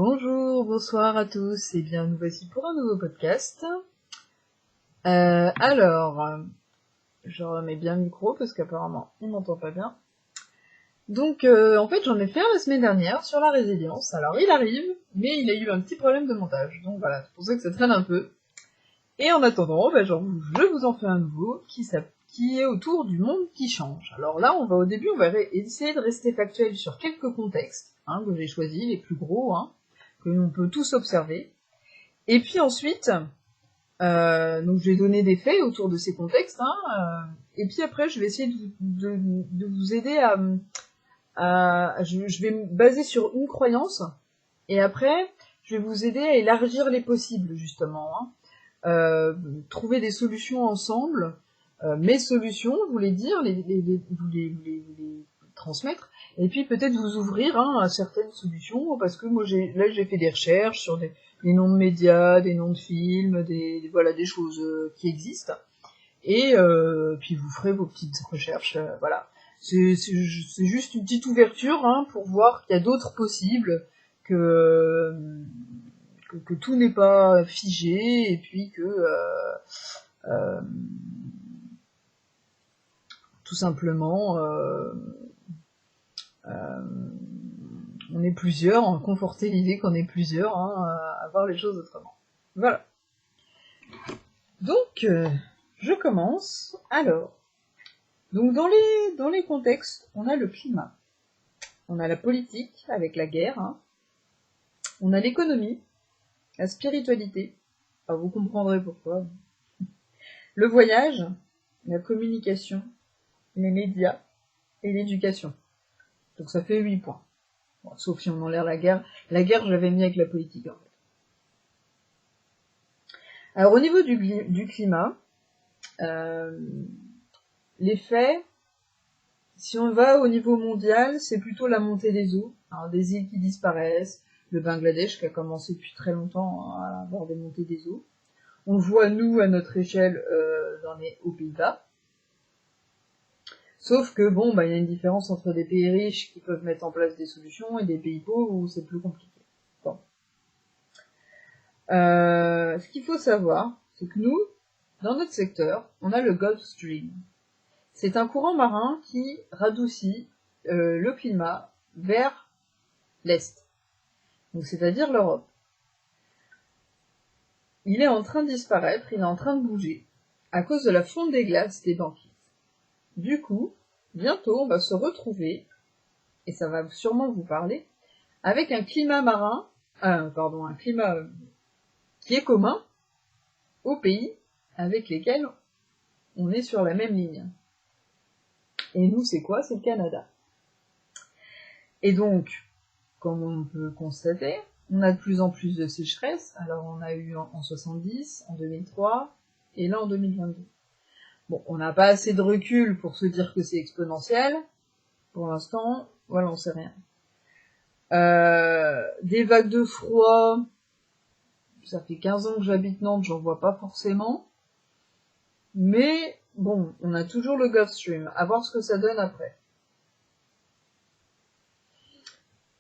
Bonjour, bonsoir à tous, et bien nous voici pour un nouveau podcast. Je remets bien le micro parce qu'apparemment on m'entend pas bien. Donc en fait j'en ai fait un la semaine dernière sur la résilience. Alors il arrive, mais il a eu un petit problème de montage, donc voilà, c'est pour ça que ça traîne un peu. Et en attendant, je vous en fais un nouveau qui est autour du monde qui change. Alors là, au début, on va essayer de rester factuel sur quelques contextes que j'ai choisis, les plus gros, que l'on peut tous observer. Et puis ensuite, donc je vais donner des faits autour de ces contextes, et puis après, je vais essayer de vous aider je vais me baser sur une croyance, et après, je vais vous aider à élargir les possibles, justement, trouver des solutions ensemble, mes solutions, vous les dire, vous les transmettre, et puis peut-être vous ouvrir à certaines solutions, parce que moi j'ai fait des recherches sur des noms de médias, des noms de films, des choses qui existent, et puis vous ferez vos petites recherches, voilà. C'est juste une petite ouverture pour voir qu'il y a d'autres possibles, que tout n'est pas figé, et puis que tout simplement on est plusieurs, conforter l'idée qu'on est plusieurs à voir les choses autrement. Voilà. Donc je commence. Alors, donc dans les contextes, on a le climat, on a la politique avec la guerre, on a l'économie, la spiritualité, enfin, vous comprendrez pourquoi, le voyage, la communication, les médias et l'éducation. Donc ça fait 8 points. Bon, sauf si on enlève la guerre. La guerre, je l'avais mis avec la politique, en fait. Alors, au niveau du climat, les faits, si on va au niveau mondial, c'est plutôt la montée des eaux, des îles qui disparaissent, le Bangladesh qui a commencé depuis très longtemps à avoir des montées des eaux. On le voit, nous, à notre échelle, aux Pays-Bas. Sauf que, il y a une différence entre des pays riches qui peuvent mettre en place des solutions et des pays pauvres où c'est plus compliqué. Bon. Ce qu'il faut savoir, c'est que nous, dans notre secteur, on a le Gulf Stream. C'est un courant marin qui radoucit le climat vers l'Est, donc c'est-à-dire l'Europe. Il est en train de disparaître, il est en train de bouger, à cause de la fonte des glaces des banquises. Du coup, bientôt, on va se retrouver, et ça va sûrement vous parler, avec un climat marin, un climat qui est commun aux pays avec lesquels on est sur la même ligne. Et nous, c'est quoi? C'est le Canada. Et donc, comme on peut constater, on a de plus en plus de sécheresse. Alors, on a eu en 70, en 2003, et là en 2022. Bon, on n'a pas assez de recul pour se dire que c'est exponentiel. Pour l'instant, voilà, on sait rien. Des vagues de froid, ça fait 15 ans que j'habite Nantes, j'en vois pas forcément. Mais, bon, on a toujours le Gulf Stream, à voir ce que ça donne après.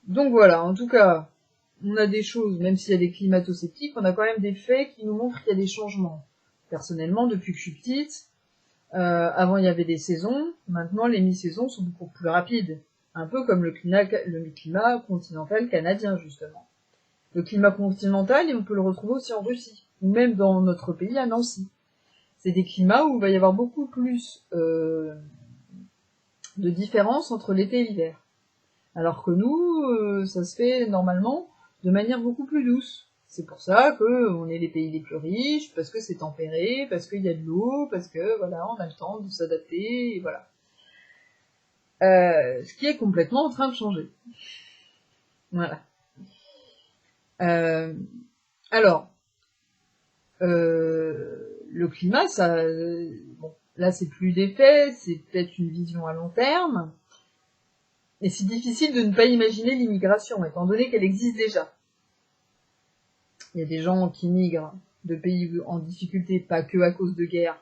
Donc voilà, en tout cas, on a des choses, même s'il y a des climato-sceptiques, on a quand même des faits qui nous montrent qu'il y a des changements. Personnellement, depuis que je suis petite, avant il y avait des saisons, maintenant les mi-saisons sont beaucoup plus rapides. Un peu comme le climat continental canadien, justement. Le climat continental, on peut le retrouver aussi en Russie, ou même dans notre pays, à Nancy. C'est des climats où il va y avoir beaucoup plus de différence entre l'été et l'hiver. Alors que nous, ça se fait normalement de manière beaucoup plus douce. C'est pour ça qu'on est les pays les plus riches, parce que c'est tempéré, parce qu'il y a de l'eau, parce que voilà, on a le temps de s'adapter, et voilà. Ce qui est complètement en train de changer. Voilà. Le climat, ça, bon, là c'est plus des faits, c'est peut-être une vision à long terme. Et c'est difficile de ne pas imaginer l'immigration, étant donné qu'elle existe déjà. Il y a des gens qui migrent de pays en difficulté, pas que à cause de guerre,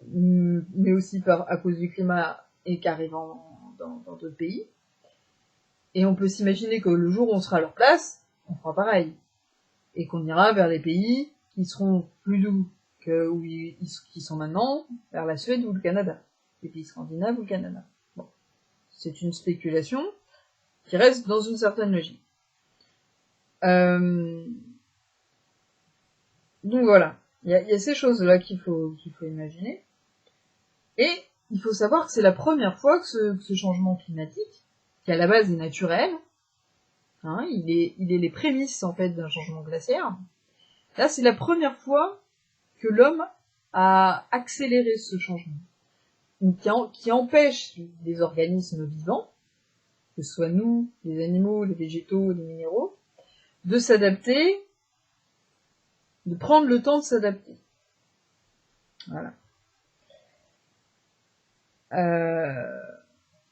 mais aussi à cause du climat et qui arrivent dans d'autres pays. Et on peut s'imaginer que le jour où on sera à leur place, on fera pareil. Et qu'on ira vers des pays qui seront plus doux que qui sont maintenant, vers la Suède ou le Canada. Les pays scandinaves ou le Canada. Bon. C'est une spéculation qui reste dans une certaine logique. Donc voilà. Il y a ces choses-là qu'il faut imaginer. Et il faut savoir que c'est la première fois que ce changement climatique, qui à la base est naturel, hein, il est les prémices en fait d'un changement glaciaire. Là, c'est la première fois que l'homme a accéléré ce changement, donc qui empêche les organismes vivants, que ce soit nous, les animaux, les végétaux, les minéraux, de s'adapter, de prendre le temps de s'adapter. Voilà.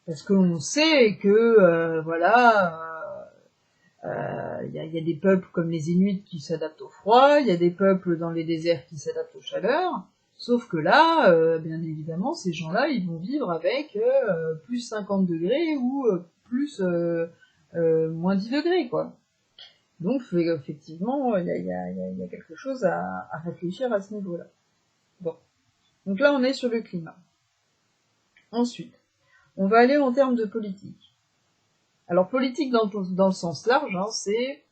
Parce qu'on sait que, il y a des peuples comme les Inuits qui s'adaptent au froid, il y a des peuples dans les déserts qui s'adaptent aux chaleurs, sauf que là, bien évidemment, ces gens-là, ils vont vivre avec plus 50 degrés ou plus moins 10 degrés, quoi. Donc, effectivement, il y a quelque chose à réfléchir à ce niveau-là. Bon. Donc là, on est sur le climat. Ensuite, on va aller en termes de politique. Alors, politique dans le sens large, hein, c'est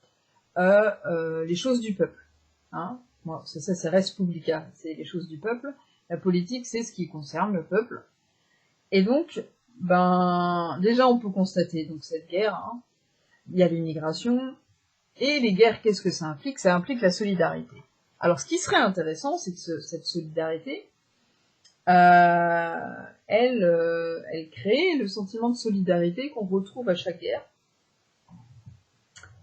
les choses du peuple. Hein. Bon, c'est res publica, c'est les choses du peuple. La politique, c'est ce qui concerne le peuple. Et donc, déjà, on peut constater donc cette guerre. Hein. Il y a l'immigration. Et les guerres, qu'est-ce que ça implique? Ça implique la solidarité. Alors, ce qui serait intéressant, c'est que cette solidarité, elle crée le sentiment de solidarité qu'on retrouve à chaque guerre.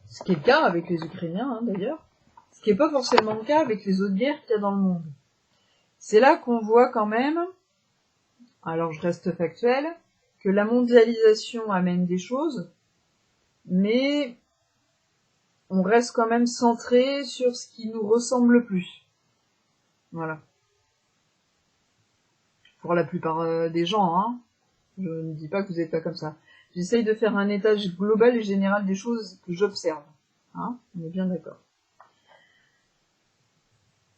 Ce qui est le cas avec les Ukrainiens, hein, d'ailleurs. Ce qui n'est pas forcément le cas avec les autres guerres qu'il y a dans le monde. C'est là qu'on voit quand même, alors je reste factuel, que la mondialisation amène des choses, mais on reste quand même centré sur ce qui nous ressemble le plus. Voilà. Pour la plupart des gens, hein. Je ne dis pas que vous n'êtes pas comme ça. J'essaye de faire un étage global et général des choses que j'observe. Hein, on est bien d'accord.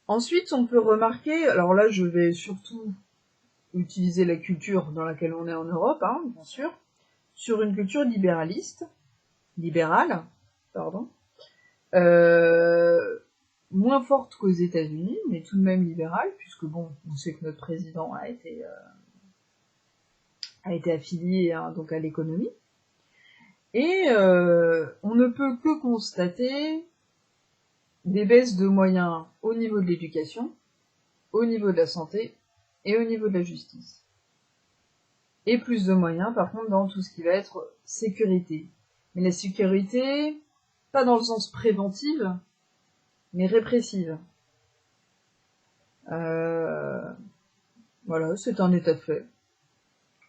Ensuite, on peut remarquer, alors là, je vais surtout utiliser la culture dans laquelle on est en Europe, hein, bien sûr, sur une culture libérale, moins forte qu'aux États-Unis, mais tout de même libérale, puisque bon, on sait que notre président a été affilié donc à l'économie. Et on ne peut que constater des baisses de moyens au niveau de l'éducation, au niveau de la santé et au niveau de la justice. Et plus de moyens, par contre, dans tout ce qui va être sécurité. Mais la sécurité, pas dans le sens préventive, mais répressive. Voilà, c'est un état de fait.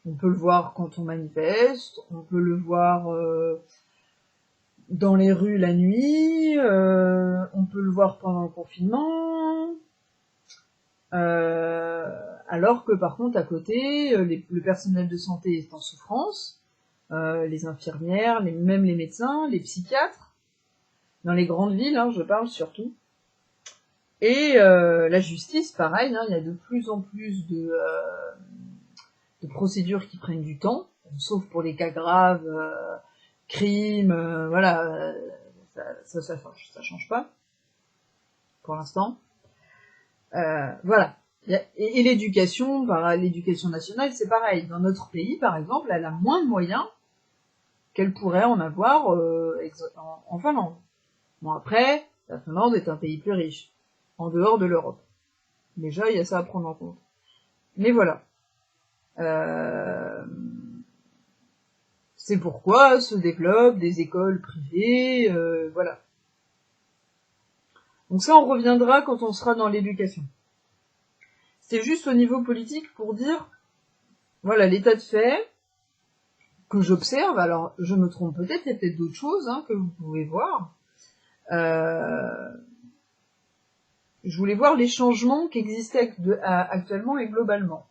On peut le voir quand on manifeste, on peut le voir dans les rues la nuit, on peut le voir pendant le confinement, alors que par contre à côté, le personnel de santé est en souffrance, les infirmières, même les médecins, les psychiatres, dans les grandes villes, hein, je parle surtout. Et la justice, pareil, hein, il y a de plus en plus de procédures qui prennent du temps, sauf pour les cas graves, crimes, voilà, ça change pas, pour l'instant. Voilà. Et l'éducation, l'éducation nationale, c'est pareil. Dans notre pays, par exemple, elle a moins de moyens qu'elle pourrait en avoir en Finlande. Bon, après, la Finlande est un pays plus riche, en dehors de l'Europe. Déjà, il y a ça à prendre en compte. Mais voilà. C'est pourquoi se développent des écoles privées, voilà. Donc ça, on reviendra quand on sera dans l'éducation. C'est juste au niveau politique pour dire, voilà, l'état de fait que j'observe. Alors, je me trompe peut-être, il y a peut-être d'autres choses hein, que vous pouvez voir. Je voulais voir les changements qui existaient actuellement et globalement.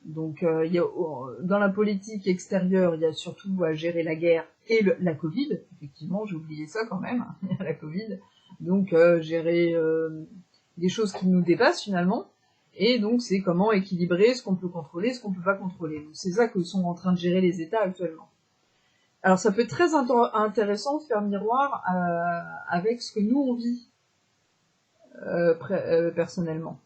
Donc, dans la politique extérieure, il y a surtout à gérer la guerre et la Covid. Effectivement, j'ai oublié ça quand même, il y a la Covid. Donc, gérer des choses qui nous dépassent finalement. Et donc, c'est comment équilibrer ce qu'on peut contrôler, ce qu'on peut pas contrôler. Donc, c'est ça que sont en train de gérer les États actuellement. Alors, ça peut être très intéressant de faire miroir avec ce que nous, on vit personnellement.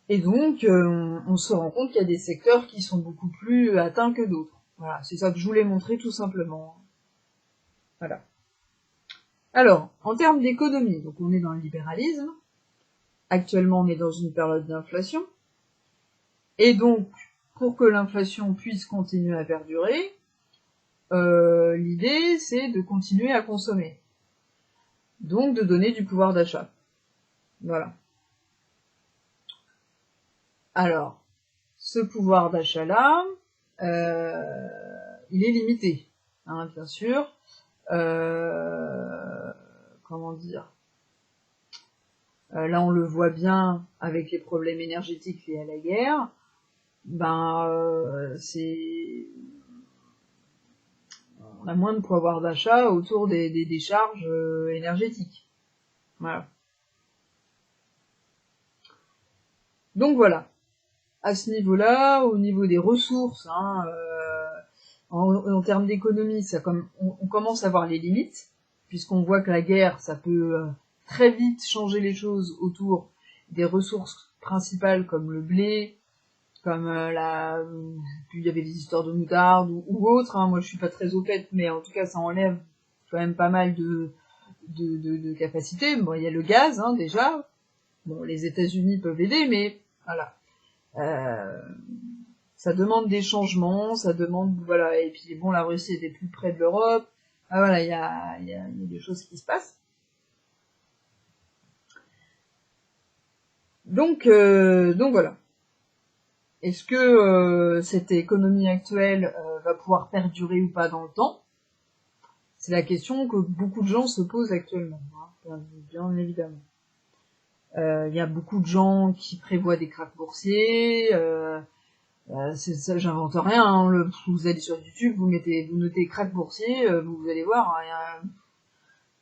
Et donc, on se rend compte qu'il y a des secteurs qui sont beaucoup plus atteints que d'autres. Voilà, c'est ça que je voulais montrer tout simplement. Voilà. Alors, en termes d'économie, donc on est dans le libéralisme. Actuellement, on est dans une période d'inflation. Et donc, pour que l'inflation puisse continuer à perdurer, l'idée, c'est de continuer à consommer. Donc, de donner du pouvoir d'achat. Voilà. Alors, ce pouvoir d'achat-là, il est limité, hein, bien sûr. Comment dire, là, on le voit bien avec les problèmes énergétiques liés à la guerre. On a moins de pouvoir d'achat autour des charges énergétiques. Voilà. Donc voilà. À ce niveau-là, au niveau des ressources, hein, en termes d'économie, on commence à voir les limites, puisqu'on voit que la guerre, ça peut très vite changer les choses autour des ressources principales comme le blé, comme il y avait des histoires de moutarde ou autres, hein. Moi je suis pas très au fait, mais en tout cas ça enlève quand même pas mal de capacités. Bon, il y a le gaz, hein, déjà. Bon, les États-Unis peuvent aider, mais voilà. Ça demande des changements, ça demande, voilà, et puis bon, la Russie était plus près de l'Europe. Ah, voilà, il y a des choses qui se passent. Donc voilà. Est-ce que cette économie actuelle va pouvoir perdurer ou pas dans le temps? C'est la question que beaucoup de gens se posent actuellement, hein, bien évidemment. Il y a beaucoup de gens qui prévoient des krachs boursiers. C'est ça, j'invente rien. Hein, vous allez sur YouTube, vous notez krach boursier, vous allez voir, hein, y a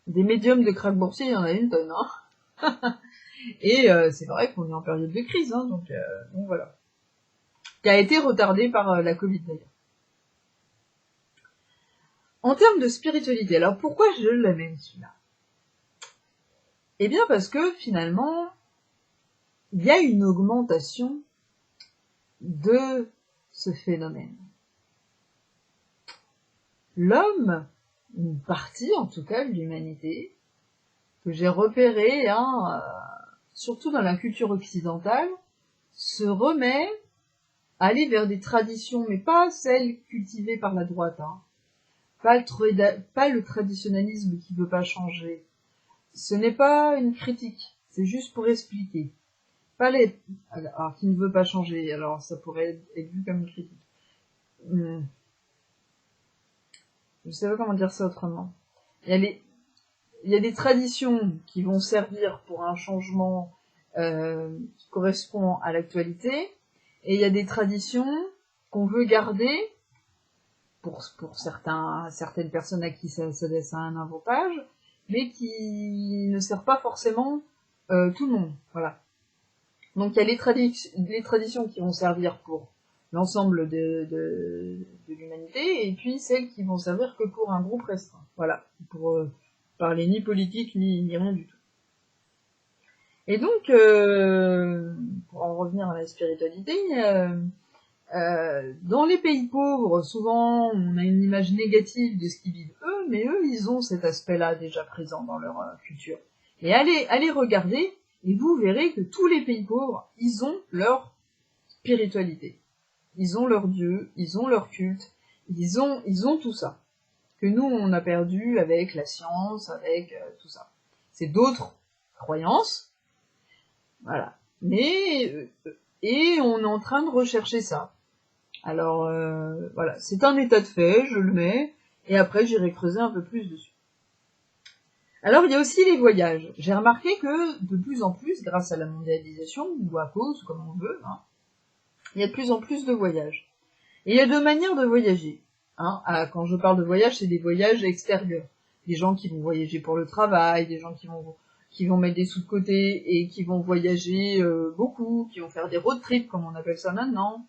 des médiums de krach boursier, il y en a une tonne. Hein. Et c'est vrai qu'on est en période de crise, hein, donc voilà. Qui a été retardé par la Covid d'ailleurs. En termes de spiritualité, alors pourquoi je l'amène celui-là? Eh bien parce que finalement, il y a une augmentation de ce phénomène. L'homme, une partie en tout cas de l'humanité, que j'ai repéré, hein, surtout dans la culture occidentale, se remet à aller vers des traditions, mais pas celles cultivées par la droite, hein. Pas le traditionnalisme qui veut pas changer. Ce n'est pas une critique, c'est juste pour expliquer. Alors, qui ne veut pas changer, alors ça pourrait être vu comme une critique. Je sais pas comment dire ça autrement. Il y a des traditions qui vont servir pour un changement qui correspond à l'actualité, et il y a des traditions qu'on veut garder pour certaines personnes à qui ça laisse un avantage, mais qui ne sert pas forcément tout le monde. Voilà. Donc il y a les traditions qui vont servir pour l'ensemble de l'humanité, et puis celles qui vont servir que pour un groupe restreint. Voilà. Pour parler ni politique, ni rien du tout. Et donc, pour en revenir à la spiritualité, dans les pays pauvres, souvent, on a une image négative de ce qu'ils vivent eux, mais eux, ils ont cet aspect-là déjà présent dans leur culture. Et allez regarder, et vous verrez que tous les pays pauvres, ils ont leur spiritualité. Ils ont leur Dieu, ils ont leur culte, ils ont tout ça. Que nous, on a perdu avec la science, avec tout ça. C'est d'autres croyances, voilà. Mais, et on est en train de rechercher ça. Alors, voilà, c'est un état de fait, je le mets, et après j'irai creuser un peu plus dessus. Alors, il y a aussi les voyages. J'ai remarqué que, de plus en plus, grâce à la mondialisation, ou à cause, comme on veut, hein, il y a de plus en plus de voyages. Et il y a deux manières de voyager. Hein. Quand je parle de voyage, c'est des voyages extérieurs. Des gens qui vont voyager pour le travail, des gens qui vont mettre des sous de côté et qui vont voyager beaucoup, qui vont faire des road trips, comme on appelle ça maintenant.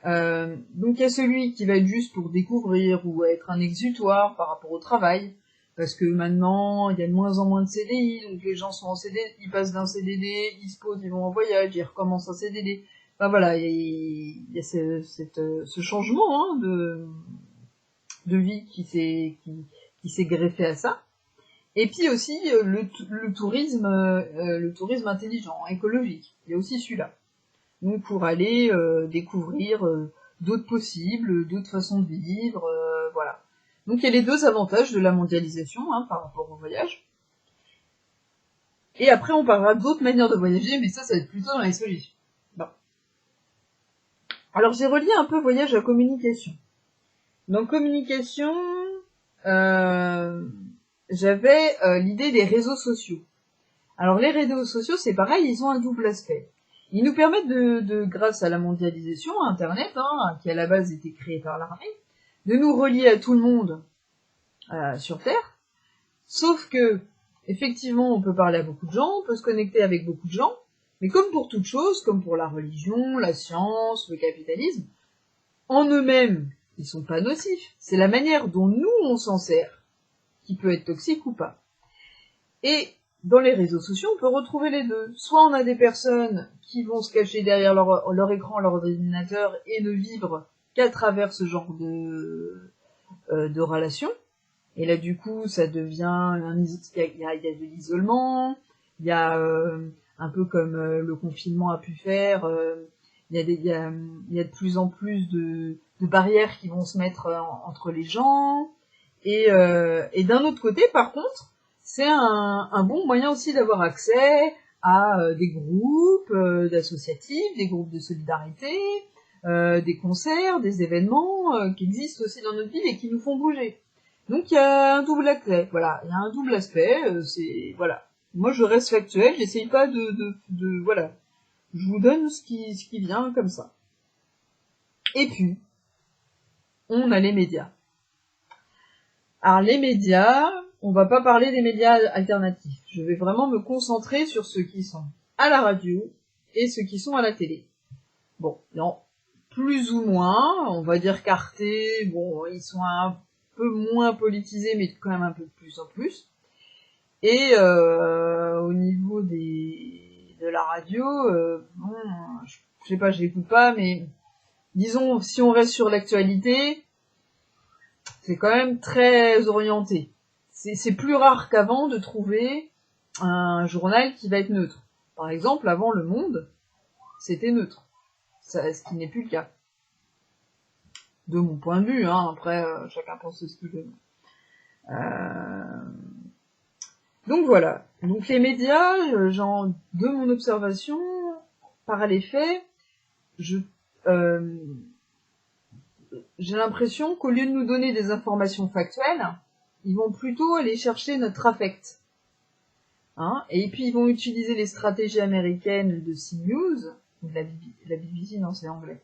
Donc il y a celui qui va être juste pour découvrir ou être un exutoire par rapport au travail, parce que maintenant il y a de moins en moins de CDI, donc les gens sont en CDI, ils passent d'un CDD, ils se posent, ils vont en voyage, ils recommencent un CDD. Enfin voilà, il y a ce changement hein, de vie qui s'est greffé à ça. Et puis aussi le tourisme intelligent, écologique. Il y a aussi celui-là. Donc pour aller découvrir d'autres possibles, d'autres façons de vivre, voilà. Donc il y a les deux avantages de la mondialisation hein, par rapport au voyage. Et après on parlera d'autres manières de voyager, mais ça va être plutôt dans les solutions. Bon. Alors j'ai relié un peu voyage à communication. Dans communication, j'avais l'idée des réseaux sociaux. Alors les réseaux sociaux, c'est pareil, ils ont un double aspect. Ils nous permettent grâce à la mondialisation, Internet, hein, qui à la base était créé par l'armée, de nous relier à tout le monde sur Terre. Sauf que, effectivement, on peut parler à beaucoup de gens, on peut se connecter avec beaucoup de gens, mais comme pour toute chose, comme pour la religion, la science, le capitalisme, en eux-mêmes, ils sont pas nocifs. C'est la manière dont nous on s'en sert qui peut être toxique ou pas. Et dans les réseaux sociaux, on peut retrouver les deux. Soit on a des personnes qui vont se cacher derrière leur écran, leur ordinateur et ne vivre qu'à travers ce genre de relations. Et là, du coup, ça devient il y a de l'isolement, il y a un peu comme le confinement a pu faire, il y a de plus en plus de barrières qui vont se mettre entre les gens. Et d'un autre côté, par contre, c'est un bon moyen aussi d'avoir accès à des groupes d'associatifs, des groupes de solidarité, des concerts, des événements qui existent aussi dans notre ville et qui nous font bouger. Donc il y a un double aspect, voilà, il y a un double aspect, c'est voilà. Moi je reste factuel, j'essaye pas voilà. Je vous donne ce qui vient comme ça. Et puis, on a les médias. Alors les médias, on va pas parler des médias alternatifs. Je vais vraiment me concentrer sur ceux qui sont à la radio et ceux qui sont à la télé. Bon, non, plus ou moins, on va dire qu'Arte, bon, ils sont un peu moins politisés, mais quand même un peu de plus en plus. Et au niveau de la radio, bon, je sais pas, je l'écoute pas, mais disons, si on reste sur l'actualité, c'est quand même très orienté. C'est plus rare qu'avant de trouver un journal qui va être neutre. Par exemple, avant Le Monde, c'était neutre. Ce qui n'est plus le cas. De mon point de vue, hein. Après, chacun pense ce qu'il veut. Donc voilà. Donc les médias, de mon observation, par les faits, j'ai l'impression qu'au lieu de nous donner des informations factuelles, ils vont plutôt aller chercher notre affect. Hein, et puis ils vont utiliser les stratégies américaines de CNews, ou de la BBC, non c'est anglais,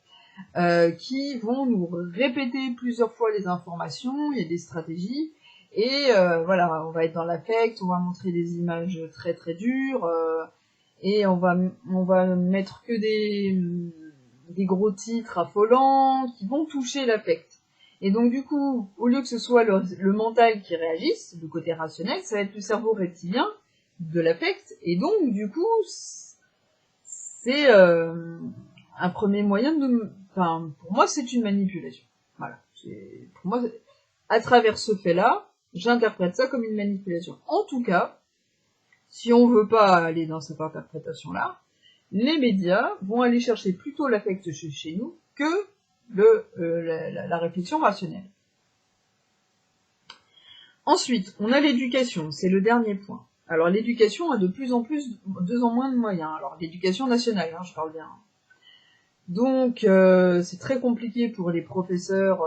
qui vont nous répéter plusieurs fois les informations, il y a des stratégies, et voilà, on va être dans l'affect, on va montrer des images très très dures, et on va mettre que des gros titres affolants qui vont toucher l'affect. Et donc du coup, au lieu que ce soit le mental qui réagisse, le côté rationnel, ça va être le cerveau reptilien de l'affect, et donc du coup, c'est un premier moyen enfin, pour moi, c'est une manipulation. Voilà. Pour moi, à travers ce fait-là, j'interprète ça comme une manipulation. En tout cas, si on veut pas aller dans cette interprétation-là, les médias vont aller chercher plutôt l'affect chez nous que la réflexion rationnelle. Ensuite, on a l'éducation, c'est le dernier point. Alors l'éducation a de plus en moins de moyens. Alors l'éducation nationale, hein, je parle bien. Donc c'est très compliqué pour les professeurs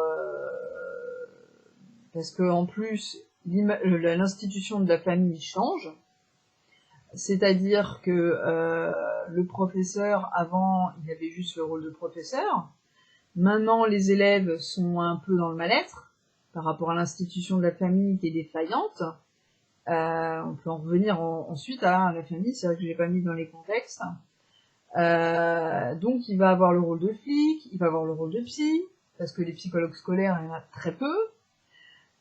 parce que en plus l'institution de la famille change. C'est-à-dire que le professeur, avant, il avait juste le rôle de professeur. Maintenant, les élèves sont un peu dans le mal-être par rapport à l'institution de la famille qui est défaillante. On peut en revenir ensuite à la famille, c'est vrai que je l'ai pas mis dans les contextes. Donc il va avoir le rôle de flic, il va avoir le rôle de psy, parce que les psychologues scolaires, il y en a très peu.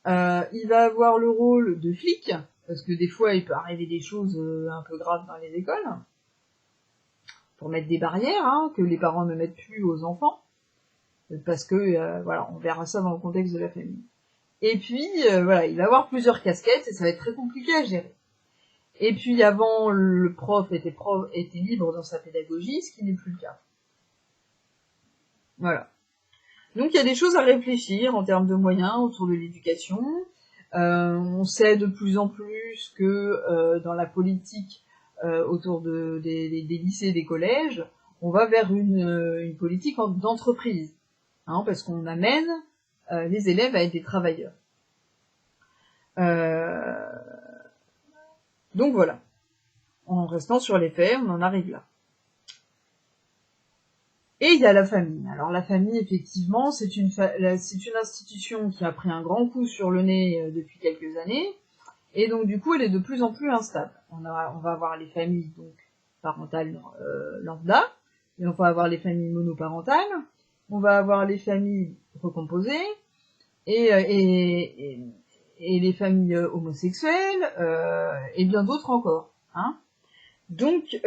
Il va avoir le rôle de flic, parce que des fois il peut arriver des choses un peu graves dans les écoles, pour mettre des barrières, hein, que les parents ne mettent plus aux enfants, parce que, voilà, on verra ça dans le contexte de la famille. Et puis, voilà, il va avoir plusieurs casquettes, et ça va être très compliqué à gérer. Et puis avant, le prof était libre dans sa pédagogie, ce qui n'est plus le cas. Voilà. Donc il y a des choses à réfléchir en termes de moyens autour de l'éducation. On sait de plus en plus que dans la politique autour des lycées et des collèges, on va vers une politique d'entreprise, hein, parce qu'on amène les élèves à être des travailleurs. Donc voilà. En restant sur les faits, on en arrive là. Et il y a la famille. Alors la famille, effectivement, c'est une institution qui a pris un grand coup sur le nez depuis quelques années, et donc du coup elle est de plus en plus instable. On va avoir les familles donc parentales lambda, et on va avoir les familles monoparentales, on va avoir les familles recomposées, et les familles homosexuelles, et bien d'autres encore. Hein. Donc,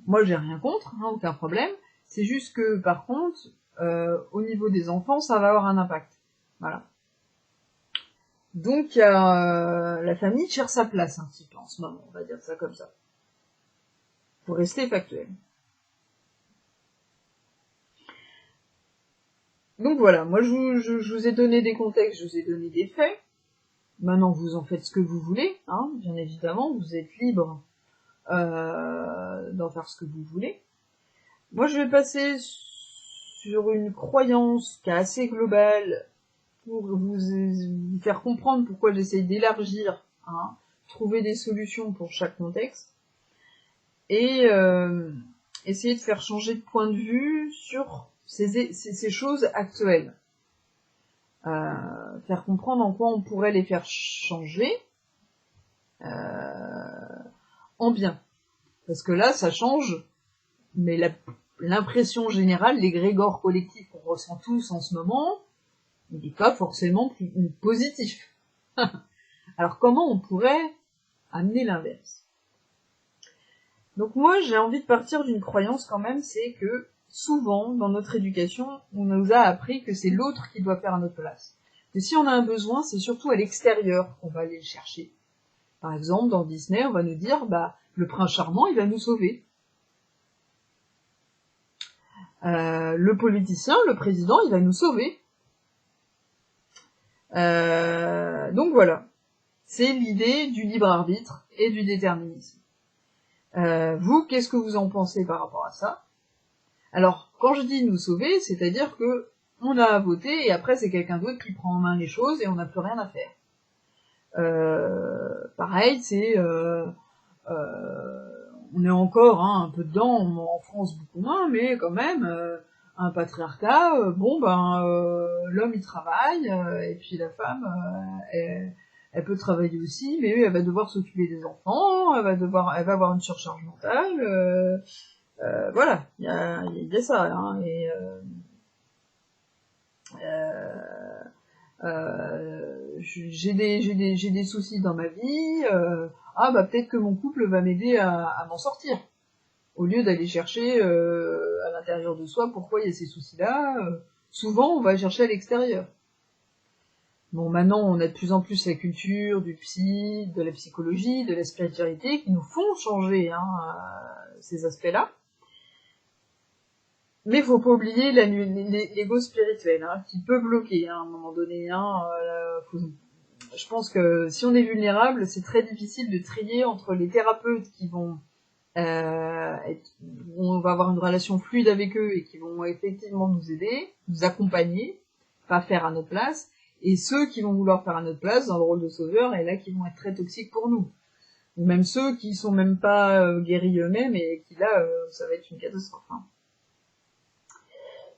moi j'ai rien contre, hein, aucun problème. C'est juste que, par contre, au niveau des enfants, ça va avoir un impact. Voilà. Donc, la famille cherche sa place un petit peu en ce moment, on va dire ça comme ça. Pour rester factuel. Donc voilà, moi je vous ai donné des contextes, je vous ai donné des faits. Maintenant, vous en faites ce que vous voulez, hein, bien évidemment, vous êtes libre d'en faire ce que vous voulez. Moi, je vais passer sur une croyance qui est assez globale pour vous faire comprendre pourquoi j'essaye d'élargir, hein, trouver des solutions pour chaque contexte, et essayer de faire changer de point de vue sur ces choses actuelles. Faire comprendre en quoi on pourrait les faire changer en bien. Parce que là, ça change, mais l'impression générale, l'égrégore collectif qu'on ressent tous en ce moment, il n'est pas forcément positif. Alors comment on pourrait amener l'inverse? Donc moi, j'ai envie de partir d'une croyance quand même, c'est que souvent, dans notre éducation, on nous a appris que c'est l'autre qui doit faire à notre place. Mais si on a un besoin, c'est surtout à l'extérieur qu'on va aller le chercher. Par exemple, dans Disney, on va nous dire, bah, le prince charmant, il va nous sauver. Le politicien, le président, il va nous sauver. Donc voilà. C'est l'idée du libre arbitre et du déterminisme. Vous, qu'est-ce que vous en pensez par rapport à ça? Alors, quand je dis nous sauver, c'est-à-dire que on a voté et après c'est quelqu'un d'autre qui prend en main les choses et on n'a plus rien à faire. Pareil, c'est on est encore un peu dedans, en France beaucoup moins, mais quand même un patriarcat. L'homme il travaille et puis la femme elle peut travailler aussi, mais elle va devoir s'occuper des enfants, elle va avoir une surcharge mentale. Voilà, il y a ça, hein, et j'ai des soucis dans ma vie, peut-être que mon couple va m'aider à m'en sortir, au lieu d'aller chercher à l'intérieur de soi pourquoi il y a ces soucis-là. Souvent on va chercher à l'extérieur. Bon, maintenant on a de plus en plus la culture du psy, de la psychologie, de la spiritualité qui nous font changer ces aspects-là. Mais faut pas oublier l'ego spirituel, hein, qui peut bloquer à un moment donné. Je pense que si on est vulnérable, c'est très difficile de trier entre les thérapeutes qui vont on va avoir une relation fluide avec eux et qui vont effectivement nous aider, nous accompagner, pas faire à notre place, et ceux qui vont vouloir faire à notre place dans le rôle de sauveur, et là qui vont être très toxiques pour nous. Ou même ceux qui sont même pas guéris eux-mêmes, et qui là, ça va être une catastrophe. Hein.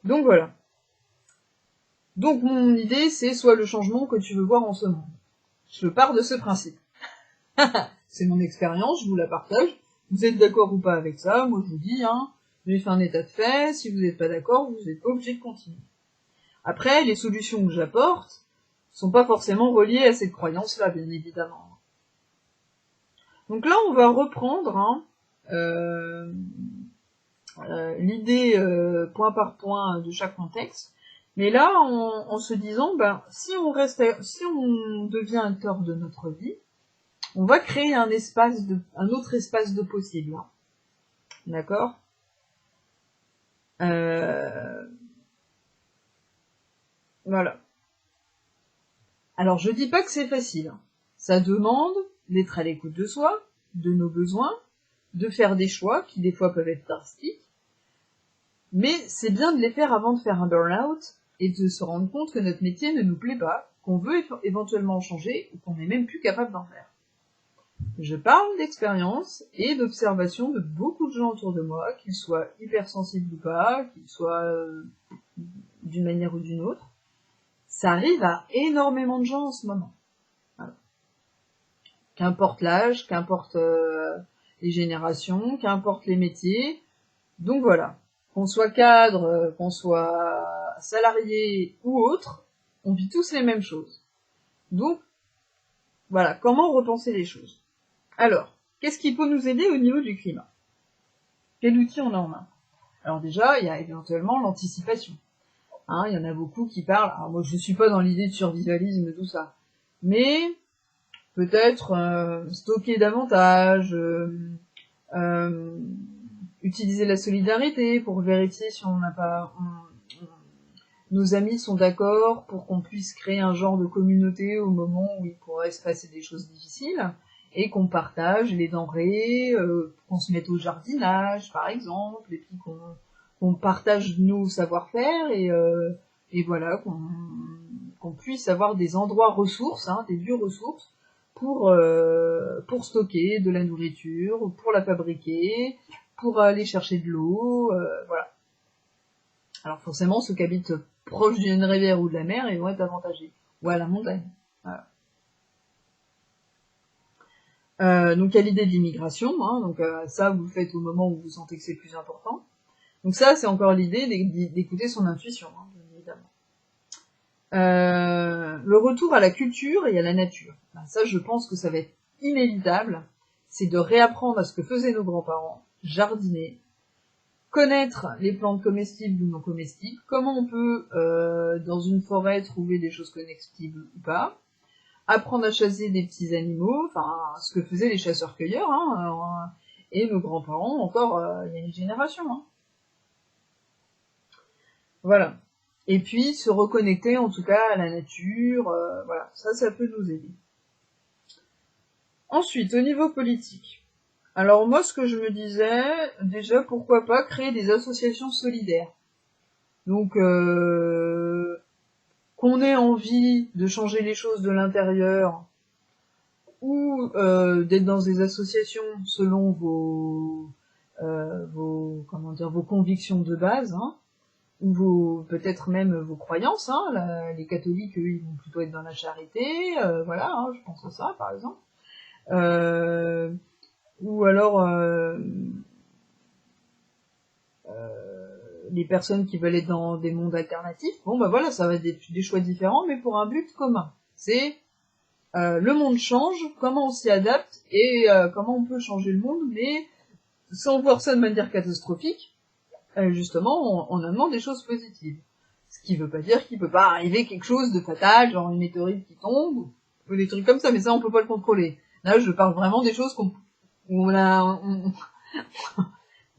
Donc voilà. Donc mon idée, c'est soit le changement que tu veux voir en ce monde. Je pars de ce principe. C'est mon expérience, je vous la partage. Vous êtes d'accord ou pas avec ça, moi je vous dis, hein, j'ai fait un état de fait, si vous n'êtes pas d'accord, vous n'êtes pas obligé de continuer. Après, les solutions que j'apporte sont pas forcément reliées à cette croyance-là, bien évidemment. Donc là, on va reprendre hein, l'idée point par point de chaque contexte, mais là, en se disant, ben, si on devient acteur de notre vie, on va créer un autre espace de possible. Hein. D'accord ? Voilà. Alors, je dis pas que c'est facile. Hein. Ça demande d'être à l'écoute de soi, de nos besoins, de faire des choix qui des fois peuvent être drastiques, mais c'est bien de les faire avant de faire un burn-out et de se rendre compte que notre métier ne nous plaît pas, qu'on veut éventuellement changer ou qu'on n'est même plus capable d'en faire. Je parle d'expérience et d'observation de beaucoup de gens autour de moi, qu'ils soient hypersensibles ou pas, qu'ils soient d'une manière ou d'une autre. Ça arrive à énormément de gens en ce moment. Voilà. Qu'importe l'âge, qu'importe les générations, qu'importe les métiers. Donc voilà, qu'on soit cadre, qu'on soit salarié ou autre, on vit tous les mêmes choses. Donc voilà, comment repenser les choses ? Alors, qu'est-ce qui peut nous aider au niveau du climat ? Quel outil on a en main ? Alors déjà, il y a éventuellement l'anticipation. Hein, il y en a beaucoup qui parlent, alors moi je suis pas dans l'idée de survivalisme, tout ça, mais peut-être stocker davantage, utiliser la solidarité pour vérifier si on n'a pas... nos amis sont d'accord pour qu'on puisse créer un genre de communauté au moment où il pourrait se passer des choses difficiles, et qu'on partage les denrées, qu'on se mette au jardinage, par exemple, et puis qu'on partage nos savoir-faire, et voilà, qu'on puisse avoir des endroits ressources, hein, des lieux ressources, pour stocker de la nourriture, pour la fabriquer, pour aller chercher de l'eau, voilà. Alors forcément, ceux qui habitent proche d'une rivière ou de la mer, ils vont être avantagés. Ou à la montagne. Voilà. Donc il y a l'idée de l'immigration, hein, donc ça vous le faites au moment où vous sentez que c'est le plus important. Donc ça, c'est encore l'idée d'écouter son intuition, hein, bien évidemment. Le retour à la culture et à la nature. Ben, ça, je pense que ça va être inévitable. C'est de réapprendre à ce que faisaient nos grands-parents, jardiner, connaître les plantes comestibles ou non comestibles, comment on peut, dans une forêt, trouver des choses comestibles ou pas, apprendre à chasser des petits animaux, enfin, ce que faisaient les chasseurs-cueilleurs, hein, et nos grands-parents, encore, il y a une génération, hein. Voilà. Et puis, se reconnecter, en tout cas, à la nature, voilà, ça peut nous aider. Ensuite, au niveau politique. Alors moi, ce que je me disais, déjà, pourquoi pas créer des associations solidaires. Donc, qu'on ait envie de changer les choses de l'intérieur, ou d'être dans des associations selon vos convictions de base, hein, ou peut-être même vos croyances, hein, les catholiques, eux, ils vont plutôt être dans la charité, voilà, hein, je pense à ça, par exemple. Ou alors les personnes qui veulent être dans des mondes alternatifs, bon bah voilà, ça va être des choix différents, mais pour un but commun. C'est le monde change, comment on s'y adapte, et comment on peut changer le monde, mais sans voir ça de manière catastrophique, justement, en amenant des choses positives. Ce qui veut pas dire qu'il peut pas arriver quelque chose de fatal, genre une météorite qui tombe, ou des trucs comme ça, mais ça on peut pas le contrôler. Là, je parle vraiment des choses où on a...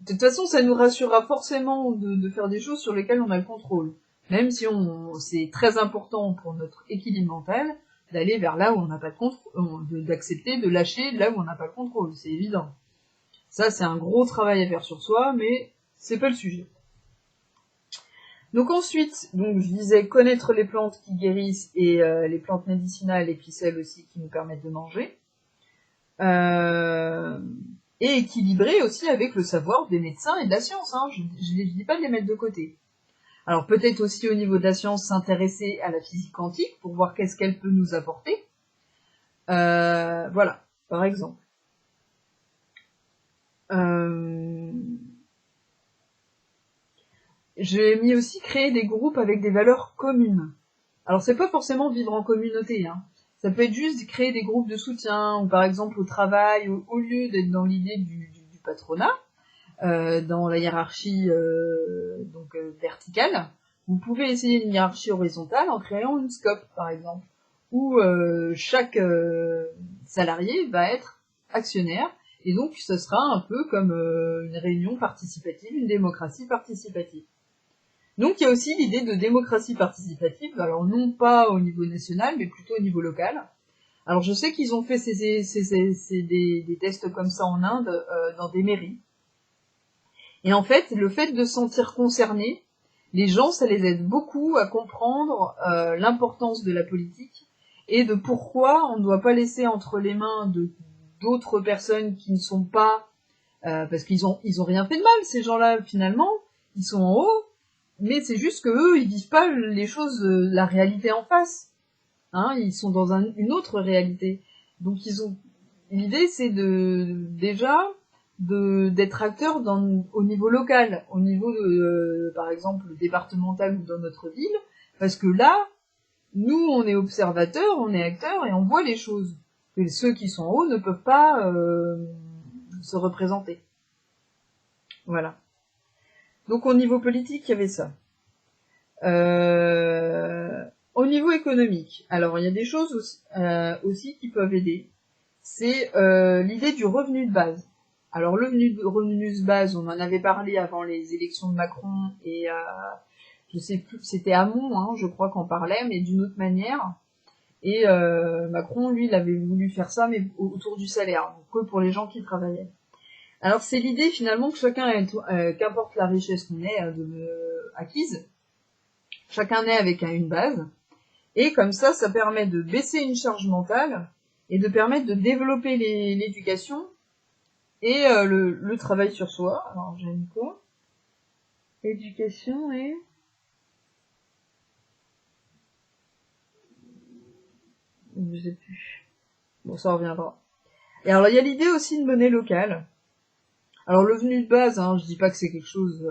De toute façon, ça nous rassurera forcément de faire des choses sur lesquelles on a le contrôle. Même si c'est très important pour notre équilibre mental d'aller vers là où on n'a pas de contrôle, d'accepter de lâcher là où on n'a pas le contrôle, c'est évident. Ça, c'est un gros travail à faire sur soi, mais c'est pas le sujet. Donc ensuite, donc je disais connaître les plantes qui guérissent et les plantes médicinales et puis celles aussi qui nous permettent de manger. Et équilibrer aussi avec le savoir des médecins et de la science. Hein. Je ne dis pas de les mettre de côté. Alors peut-être aussi au niveau de la science s'intéresser à la physique quantique pour voir qu'est-ce qu'elle peut nous apporter. Voilà, par exemple. J'ai mis aussi créer des groupes avec des valeurs communes. Alors c'est pas forcément vivre en communauté, hein. Ça peut être juste créer des groupes de soutien, ou par exemple au travail, au lieu d'être dans l'idée du patronat, dans la hiérarchie verticale, vous pouvez essayer une hiérarchie horizontale en créant une scope, par exemple, où chaque salarié va être actionnaire, et donc ce sera un peu comme une réunion participative, une démocratie participative. Donc il y a aussi l'idée de démocratie participative, alors non pas au niveau national, mais plutôt au niveau local. Alors je sais qu'ils ont fait des tests comme ça en Inde, dans des mairies. Et en fait, le fait de se sentir concerné, les gens, ça les aide beaucoup à comprendre l'importance de la politique et de pourquoi on ne doit pas laisser entre les mains de d'autres personnes qui ne sont pas... parce qu'ils ont rien fait de mal, ces gens-là, finalement. Ils sont en haut, mais c'est juste que eux, ils vivent pas les choses, la réalité en face. Hein, ils sont dans une autre réalité. Donc l'idée, c'est d'être acteur au niveau local, au niveau par exemple départemental ou dans notre ville, parce que là, nous, on est observateurs, on est acteurs et on voit les choses que ceux qui sont en haut ne peuvent pas se représenter. Voilà. Donc au niveau politique, il y avait ça. Au niveau économique, alors il y a des choses aussi qui peuvent aider. C'est l'idée du revenu de base. Alors le revenu de base, on en avait parlé avant les élections de Macron et je sais plus, c'était Hamon, hein, je crois qu'on parlait, mais d'une autre manière. Et Macron, lui, il avait voulu faire ça, mais autour du salaire, donc que pour les gens qui travaillaient. Alors c'est l'idée finalement que chacun, qu'importe la richesse qu'on ait acquise, chacun naît avec une base, et comme ça permet de baisser une charge mentale et de permettre de développer l'éducation et le travail sur soi. Alors j'ai mis quoi? Éducation et... je sais plus. Bon, ça reviendra. Et alors il y a l'idée aussi de monnaie locale. Alors le revenu de base, hein, je dis pas que c'est quelque chose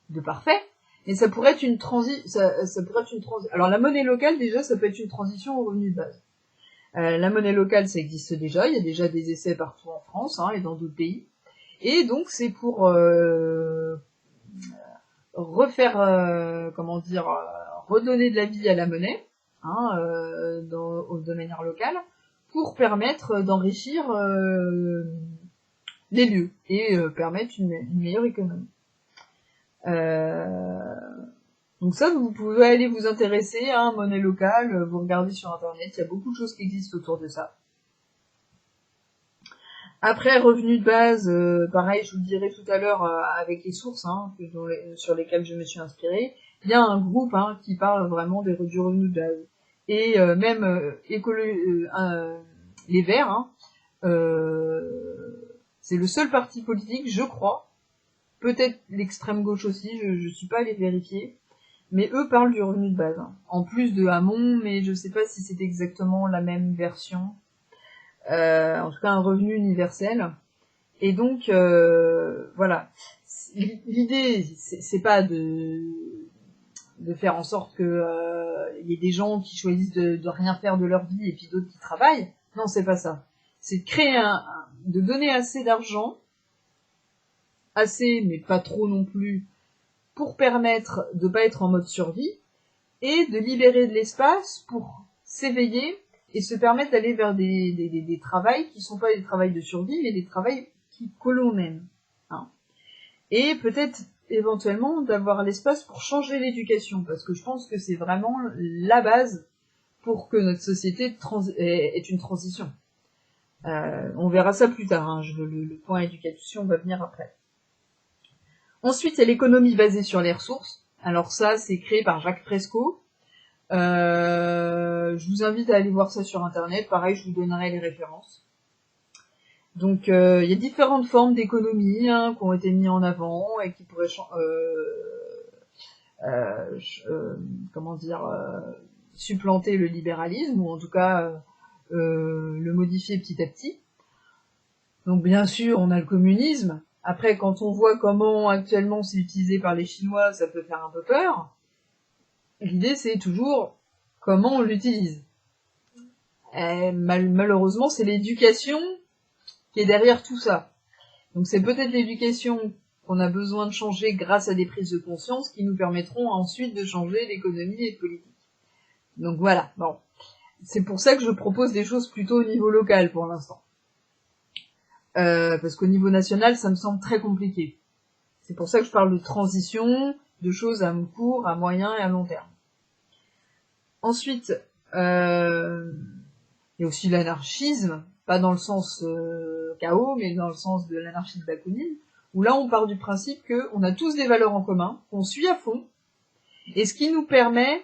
de parfait, mais ça pourrait être une transition. Alors la monnaie locale déjà, ça peut être une transition au revenu de base. La monnaie locale, ça existe déjà. Il y a déjà des essais partout en France et dans d'autres pays. Et donc c'est pour refaire, redonner de la vie à la monnaie, de manière locale, pour permettre d'enrichir les lieux et permettre une meilleure économie. Donc ça, vous pouvez aller vous intéresser à monnaie locale, vous regardez sur internet, il y a beaucoup de choses qui existent autour de ça. Après, revenu de base, pareil, je vous le dirai tout à l'heure avec les sources sur lesquelles je me suis inspirée. Il y a un groupe qui parle vraiment du revenu de base. Et même les Verts, c'est le seul parti politique, je crois, peut-être l'extrême gauche aussi, je suis pas allée vérifier, mais eux parlent du revenu de base. En plus de Hamon, mais je sais pas si c'est exactement la même version. En tout cas un revenu universel. Et donc voilà. L'idée, c'est pas de faire en sorte que y ait des gens qui choisissent de rien faire de leur vie et puis d'autres qui travaillent. Non, c'est pas ça. C'est de créer de donner assez d'argent, assez mais pas trop non plus, pour permettre de pas être en mode survie et de libérer de l'espace pour s'éveiller et se permettre d'aller vers des travails qui sont pas des travails de survie, mais des travails que l'on aime. Et peut-être éventuellement d'avoir l'espace pour changer l'éducation, parce que je pense que c'est vraiment la base pour que notre société ait une transition. On verra ça plus tard, le point éducation va venir après. Ensuite, il y a l'économie basée sur les ressources. Alors ça, c'est créé par Jacques Fresco. Je vous invite à aller voir ça sur Internet. Pareil, je vous donnerai les références. Donc, il y a différentes formes d'économie qui ont été mises en avant et qui pourraient supplanter le libéralisme, ou en tout cas le modifier petit à petit. Donc bien sûr, on a le communisme. Après, quand on voit comment actuellement c'est utilisé par les Chinois, ça peut faire un peu peur. L'idée, c'est toujours comment on l'utilise. Malheureusement, c'est l'éducation qui est derrière tout ça. Donc c'est peut-être l'éducation qu'on a besoin de changer grâce à des prises de conscience qui nous permettront ensuite de changer l'économie et le politique. Donc voilà, bon. C'est pour ça que je propose des choses plutôt au niveau local pour l'instant. Parce qu'au niveau national, ça me semble très compliqué. C'est pour ça que je parle de transition, de choses à court, à moyen et à long terme. Ensuite, il y a aussi l'anarchisme, pas dans le sens chaos, mais dans le sens de l'anarchie de Bakounine, où là on part du principe qu'on a tous des valeurs en commun, qu'on suit à fond, et ce qui nous permet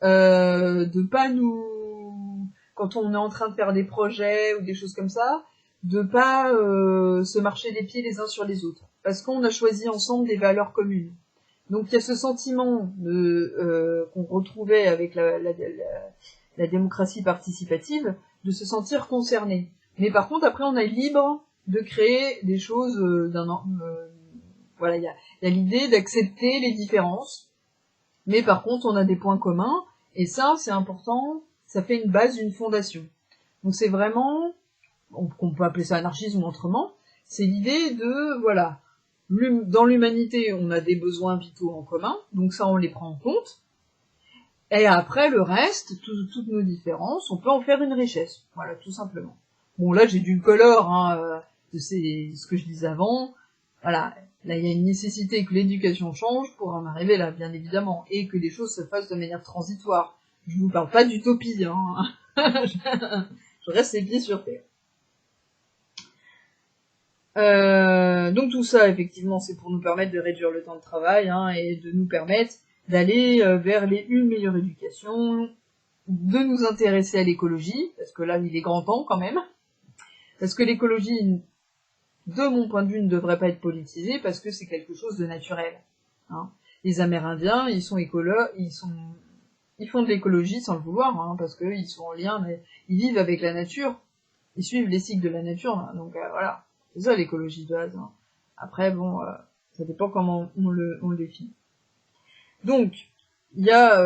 de pas nous, quand on est en train de faire des projets ou des choses comme ça, de pas se marcher les pieds les uns sur les autres, parce qu'on a choisi ensemble des valeurs communes. Donc il y a ce sentiment qu'on retrouvait avec la démocratie participative, de se sentir concerné. Mais par contre, après, on est libre de créer des choses voilà, il y a l'idée d'accepter les différences, mais par contre, on a des points communs, et ça, c'est important, ça fait une base, une fondation. Donc c'est vraiment, on peut appeler ça anarchisme ou autrement, c'est l'idée de, voilà, dans l'humanité, on a des besoins vitaux en commun, donc ça, on les prend en compte, et après, le reste, toutes nos différences, on peut en faire une richesse, voilà, tout simplement. Bon, là, j'ai du color, de ce que je disais avant, voilà, là, il y a une nécessité que l'éducation change pour en arriver là, bien évidemment, et que les choses se fassent de manière transitoire. Je vous parle pas d'utopie, je reste les pieds sur terre. Donc tout ça, effectivement, c'est pour nous permettre de réduire le temps de travail, et de nous permettre d'aller vers une meilleure éducation, de nous intéresser à l'écologie, parce que là, il est grand temps quand même, parce que l'écologie, de mon point de vue, ne devrait pas être politisée, parce que c'est quelque chose de naturel. Les Amérindiens, ils sont écolos, ils font de l'écologie sans le vouloir, parce qu'ils sont en lien, mais ils vivent avec la nature, ils suivent les cycles de la nature, donc voilà, c'est ça l'écologie de base. Après, bon, ça dépend comment on le définit. Donc, il y a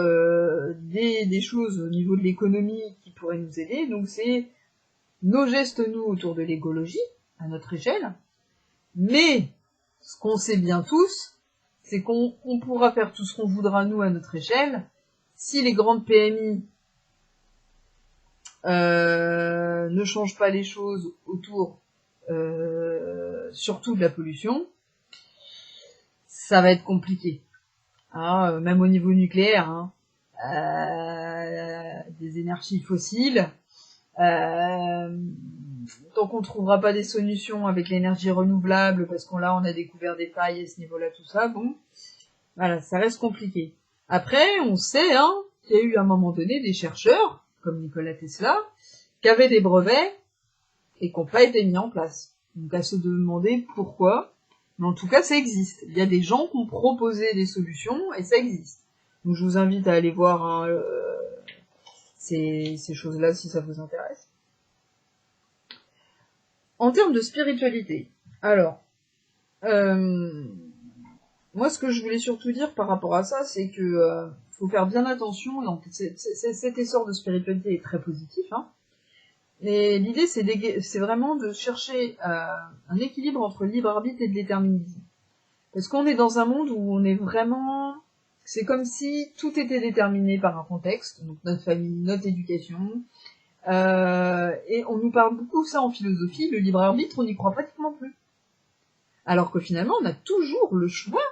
des choses au niveau de l'économie qui pourraient nous aider, donc c'est nos gestes, nous, autour de l'écologie, à notre échelle, mais ce qu'on sait bien tous, c'est qu'on pourra faire tout ce qu'on voudra, nous, à notre échelle, si les grandes PMI ne changent pas les choses autour, surtout de la pollution, ça va être compliqué. Même au niveau nucléaire, des énergies fossiles, tant qu'on trouvera pas des solutions avec l'énergie renouvelable, parce qu'on on a découvert des failles à ce niveau-là, tout ça, bon, voilà, ça reste compliqué. Après, on sait, qu'il y a eu à un moment donné des chercheurs, comme Nikola Tesla, qui avaient des brevets et qui n'ont pas été mis en place. Donc à se demander pourquoi, mais en tout cas ça existe. Il y a des gens qui ont proposé des solutions et ça existe. Donc je vous invite à aller voir ces choses-là si ça vous intéresse. En termes de spiritualité, alors, moi ce que je voulais surtout dire par rapport à ça, c'est que faut faire bien attention. Donc cet essor de spiritualité est très positif, et l'idée c'est vraiment de chercher un équilibre entre le libre arbitre et de déterminisme. Parce qu'on est dans un monde où on est vraiment, c'est comme si tout était déterminé par un contexte, donc notre famille, notre éducation, et on nous parle beaucoup ça en philosophie, le libre arbitre, on n'y croit pratiquement plus. Alors que finalement, on a toujours le choix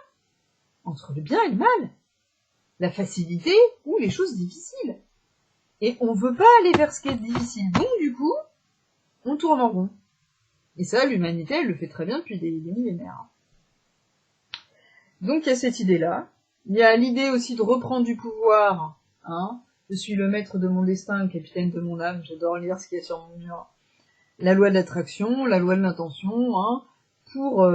entre le bien et le mal, la facilité ou les choses difficiles. Et on veut pas aller vers ce qui est difficile, donc du coup, on tourne en rond. Et ça, l'humanité, elle le fait très bien depuis des millénaires. Donc il y a cette idée-là. Il y a l'idée aussi de reprendre du pouvoir. Hein. Je suis le maître de mon destin, le capitaine de mon âme. J'adore lire ce qu'il y a sur mon mur. La loi de l'attraction, la loi de l'intention, hein, pour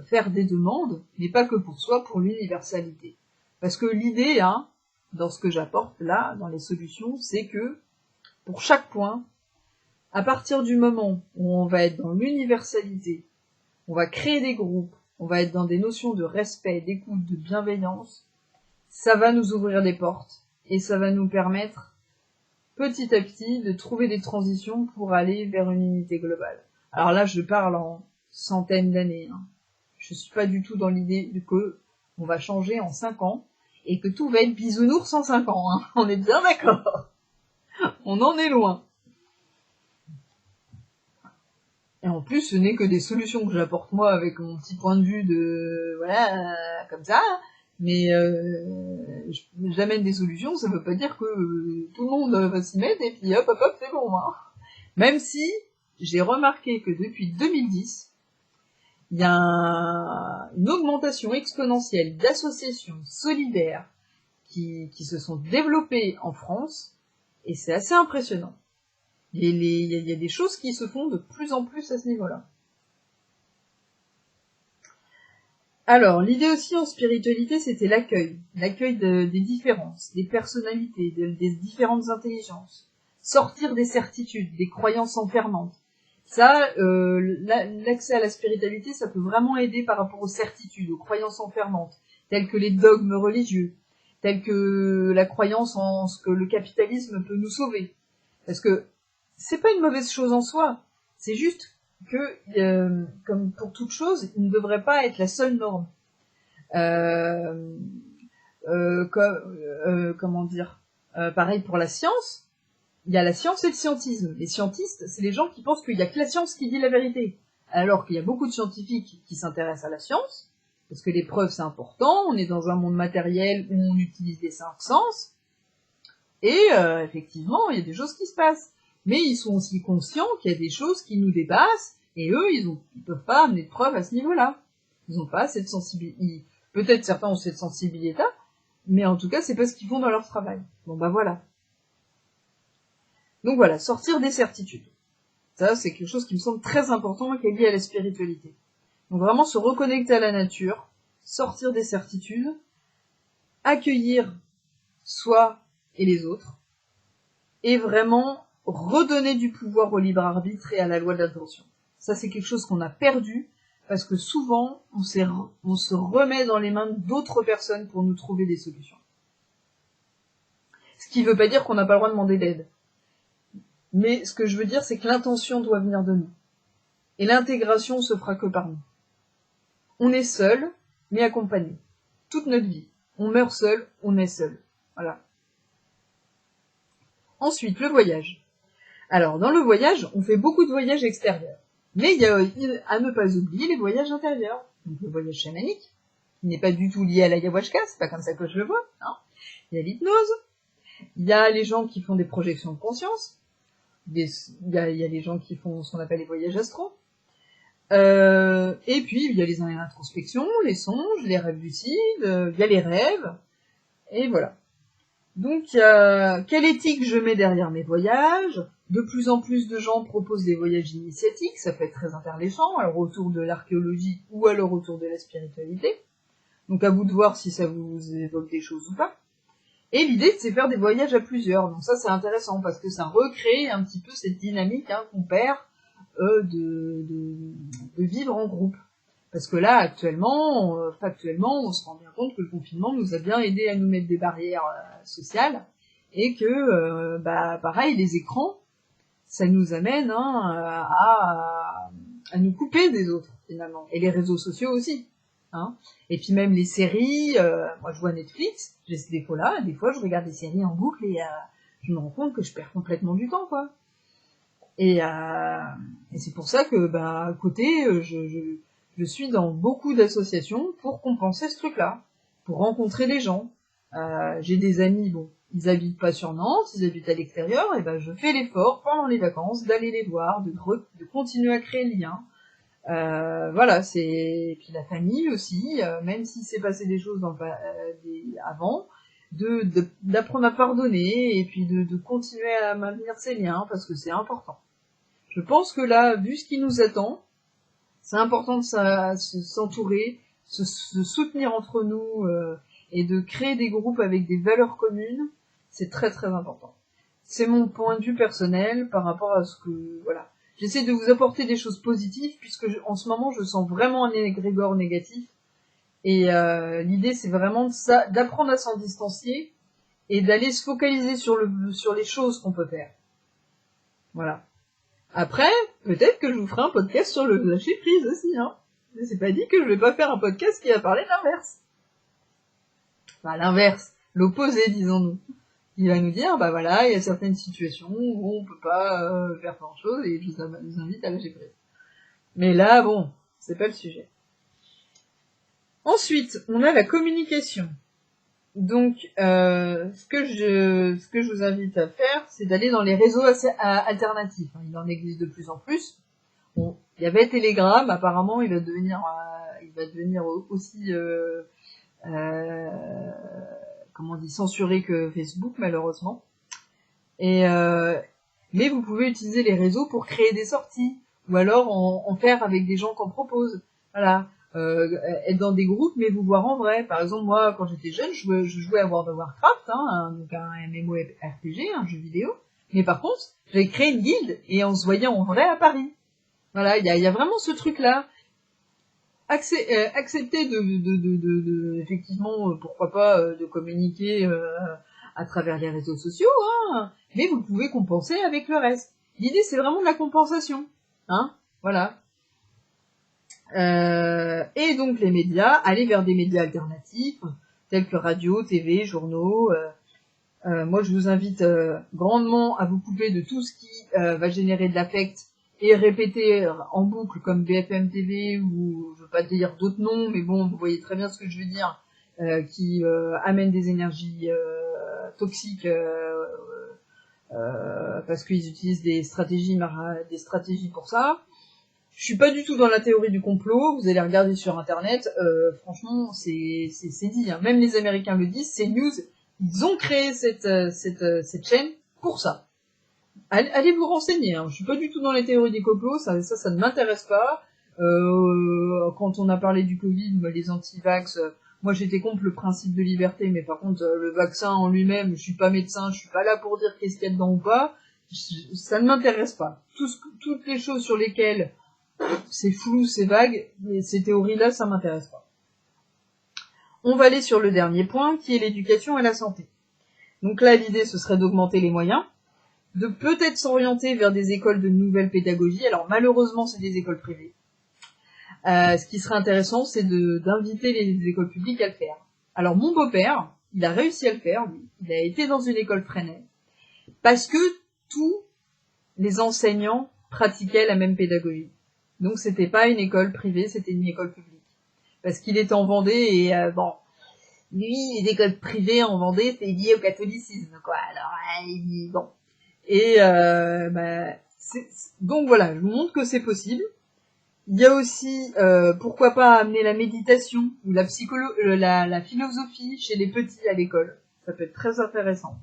faire des demandes, mais pas que pour soi, pour l'universalité. Parce que l'idée, hein, dans ce que j'apporte là, dans les solutions, c'est que pour chaque point, à partir du moment où on va être dans l'universalité, on va créer des groupes, on va être dans des notions de respect, d'écoute, de bienveillance, ça va nous ouvrir des portes et ça va nous permettre petit à petit de trouver des transitions pour aller vers une unité globale. Alors là, je parle en centaines d'années. Hein. Je suis pas du tout dans l'idée que on va changer en 5 ans et que tout va être bisounours en 5 ans. Hein. On est bien d'accord. On en est loin. Et en plus, ce n'est que des solutions que j'apporte moi avec mon petit point de vue de... Voilà, comme ça. Mais j'amène des solutions, ça veut pas dire que tout le monde va s'y mettre et puis hop, hop, hop, c'est bon. Hein. Même si j'ai remarqué que depuis 2010, il y a une augmentation exponentielle d'associations solidaires qui se sont développées en France, et c'est assez impressionnant. Il y a des choses qui se font de plus en plus à ce niveau-là. Alors, l'idée aussi en spiritualité, c'était l'accueil. L'accueil des différences, des personnalités, des différentes intelligences. Sortir des certitudes, des croyances enfermantes. Ça, l'accès à la spiritualité, ça peut vraiment aider par rapport aux certitudes, aux croyances enfermantes, telles que les dogmes religieux, telles que la croyance en ce que le capitalisme peut nous sauver. Parce que c'est pas une mauvaise chose en soi, c'est juste que, comme pour toute chose, il ne devrait pas être la seule norme. Comment dire, pareil pour la science, il y a la science et le scientisme. Les scientistes, c'est les gens qui pensent qu'il y a que la science qui dit la vérité. Alors qu'il y a beaucoup de scientifiques qui s'intéressent à la science, parce que les preuves c'est important, on est dans un monde matériel où on utilise les 5 sens, et effectivement, il y a des choses qui se passent. Mais ils sont aussi conscients qu'il y a des choses qui nous dépassent, et eux, ils peuvent pas amener de preuves à ce niveau-là. Ils n'ont pas cette sensibilité. Peut-être certains ont cette sensibilité, mais en tout cas, c'est pas ce qu'ils font dans leur travail. Bon bah voilà. Donc voilà, sortir des certitudes. Ça, c'est quelque chose qui me semble très important et qui est lié à la spiritualité. Donc vraiment se reconnecter à la nature, sortir des certitudes, accueillir soi et les autres, et vraiment redonner du pouvoir au libre arbitre et à la loi de l'attention. Ça, c'est quelque chose qu'on a perdu, parce que souvent, on se remet dans les mains d'autres personnes pour nous trouver des solutions. Ce qui ne veut pas dire qu'on n'a pas le droit de demander d'aide. Mais ce que je veux dire, c'est que l'intention doit venir de nous. Et l'intégration se fera que par nous. On est seul, mais accompagné. Toute notre vie. On meurt seul, on est seul. Voilà. Ensuite, le voyage. Alors, dans le voyage, on fait beaucoup de voyages extérieurs. Mais il y a à ne pas oublier les voyages intérieurs. Donc le voyage chamanique, qui n'est pas du tout lié à l'ayahuasca, c'est pas comme ça que je le vois. Hein. Il y a l'hypnose, il y a les gens qui font des projections de conscience, il y a les gens qui font ce qu'on appelle les voyages astro, et puis il y a les introspections, les songes, les rêves lucides, il y a les rêves, et voilà. Donc, quelle éthique je mets derrière mes voyages? De plus en plus de gens proposent des voyages initiatiques, ça peut être très interléchant, alors autour de l'archéologie ou alors autour de la spiritualité. Donc à vous de voir si ça vous évoque des choses ou pas. Et l'idée, c'est faire des voyages à plusieurs. Donc ça, c'est intéressant parce que ça recrée un petit peu cette dynamique qu'on perd de vivre en groupe. Parce que là, factuellement, on se rend bien compte que le confinement nous a bien aidé à nous mettre des barrières sociales et que, pareil, les écrans, ça nous amène à nous couper des autres, finalement. Et les réseaux sociaux aussi. Hein. Et puis même les séries, moi je vois Netflix, j'ai ce défaut-là, des fois je regarde des séries en boucle et je me rends compte que je perds complètement du temps, quoi. Et c'est pour ça que, à côté, je suis dans beaucoup d'associations pour compenser ce truc-là, pour rencontrer des gens. J'ai des amis, bon, ils habitent pas sur Nantes, ils habitent à l'extérieur, et je fais l'effort pendant les vacances d'aller les voir, de continuer à créer le lien, Voilà, et puis la famille aussi, même si c'est passé des choses avant, d'apprendre à pardonner et puis de continuer à maintenir ses liens parce que c'est important. Je pense que là, vu ce qui nous attend, c'est important de s'entourer, se soutenir entre nous et de créer des groupes avec des valeurs communes. C'est très très important. C'est mon point de vue personnel par rapport à ce que voilà. J'essaie de vous apporter des choses positives puisque en ce moment je sens vraiment un égrégore négatif et l'idée c'est vraiment d'apprendre à s'en distancier et d'aller se focaliser sur les choses qu'on peut faire. Voilà. Après, peut-être que je vous ferai un podcast sur le lâcher prise aussi, hein. Mais c'est pas dit que je vais pas faire un podcast qui va parler de l'inverse. Enfin, l'inverse, l'opposé, disons-nous. Il va nous dire, bah voilà, il y a certaines situations où on peut pas faire grand chose et je vous invite à lâcher prise. Mais là, bon, c'est pas le sujet. Ensuite, on a la communication. Donc, ce que je vous invite à faire, c'est d'aller dans les réseaux alternatifs. Il en existe de plus en plus. Bon, il y avait Telegram, apparemment, il va devenir aussi, comment on dit, censuré que Facebook, malheureusement. Mais vous pouvez utiliser les réseaux pour créer des sorties, ou alors en faire avec des gens qu'on propose. Voilà. Être dans des groupes mais vous voir en vrai. Par exemple, moi quand j'étais jeune je jouais à World of Warcraft, donc un MMORPG, un jeu vidéo, mais par contre j'avais créé une guilde et on se voyait en vrai à Paris. Voilà, il y a vraiment ce truc là. Accepter effectivement, pourquoi pas, de communiquer à travers les réseaux sociaux, mais vous pouvez compenser avec le reste. L'idée c'est vraiment de la compensation, voilà. Et donc les médias, aller vers des médias alternatifs, tels que radio, TV, journaux. Moi je vous invite grandement à vous couper de tout ce qui va générer de l'affect et répéter en boucle comme BFM TV ou je veux pas dire d'autres noms, mais bon vous voyez très bien ce que je veux dire, qui amènent des énergies toxiques parce qu'ils utilisent des stratégies pour ça. Je suis pas du tout dans la théorie du complot, vous allez regarder sur internet, franchement c'est dit, hein. Même les Américains le disent, c'est news, ils ont créé cette chaîne pour ça. Allez vous renseigner, hein. Je suis pas du tout dans les théories des complots, ça ne m'intéresse pas. Quand on a parlé du Covid, les anti-vax, moi j'étais contre le principe de liberté, mais par contre le vaccin en lui-même, je suis pas médecin, je suis pas là pour dire qu'est-ce qu'il y a dedans ou pas, ça ne m'intéresse pas. Toutes les choses sur lesquelles c'est flou, c'est vague, mais ces théories-là, ça m'intéresse pas. On va aller sur le dernier point, qui est l'éducation et la santé. Donc là, l'idée, ce serait d'augmenter les moyens, de peut-être s'orienter vers des écoles de nouvelle pédagogie. Alors malheureusement, c'est des écoles privées. Ce qui serait intéressant, c'est d'inviter les écoles publiques à le faire. Alors mon beau-père, il a réussi à le faire, lui. Il a été dans une école Freinet, parce que tous les enseignants pratiquaient la même pédagogie. Donc c'était pas une école privée, c'était une école publique. Parce qu'il était en Vendée et bon, lui, les écoles privées en Vendée, c'est lié au catholicisme, quoi. Alors, bon. Et donc voilà, je vous montre que c'est possible. Il y a aussi, pourquoi pas amener la méditation ou la philosophie chez les petits à l'école. Ça peut être très intéressant.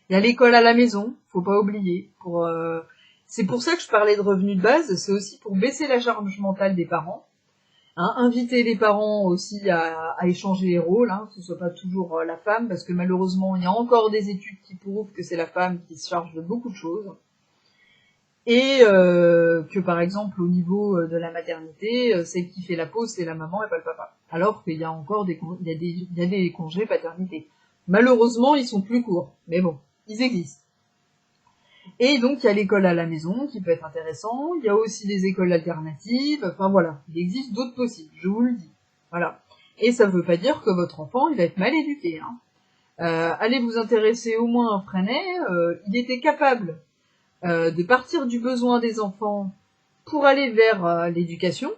Il y a l'école à la maison, faut pas oublier. C'est pour ça que je parlais de revenus de base, c'est aussi pour baisser la charge mentale des parents. Inviter les parents aussi à échanger les rôles, que ce soit pas toujours la femme, parce que malheureusement, il y a encore des études qui prouvent que c'est la femme qui se charge de beaucoup de choses. Et que par exemple, au niveau de la maternité, celle qui fait la pause, c'est la maman et pas le papa. Alors qu'il y a encore des congés paternité. Malheureusement, ils sont plus courts, mais bon, ils existent. Et donc, il y a l'école à la maison, qui peut être intéressant. Il y a aussi des écoles alternatives. Enfin, voilà. Il existe d'autres possibles, je vous le dis. Voilà. Et ça ne veut pas dire que votre enfant, il va être mal éduqué, allez vous intéresser au moins à Freinet. Il était capable de partir du besoin des enfants pour aller vers l'éducation.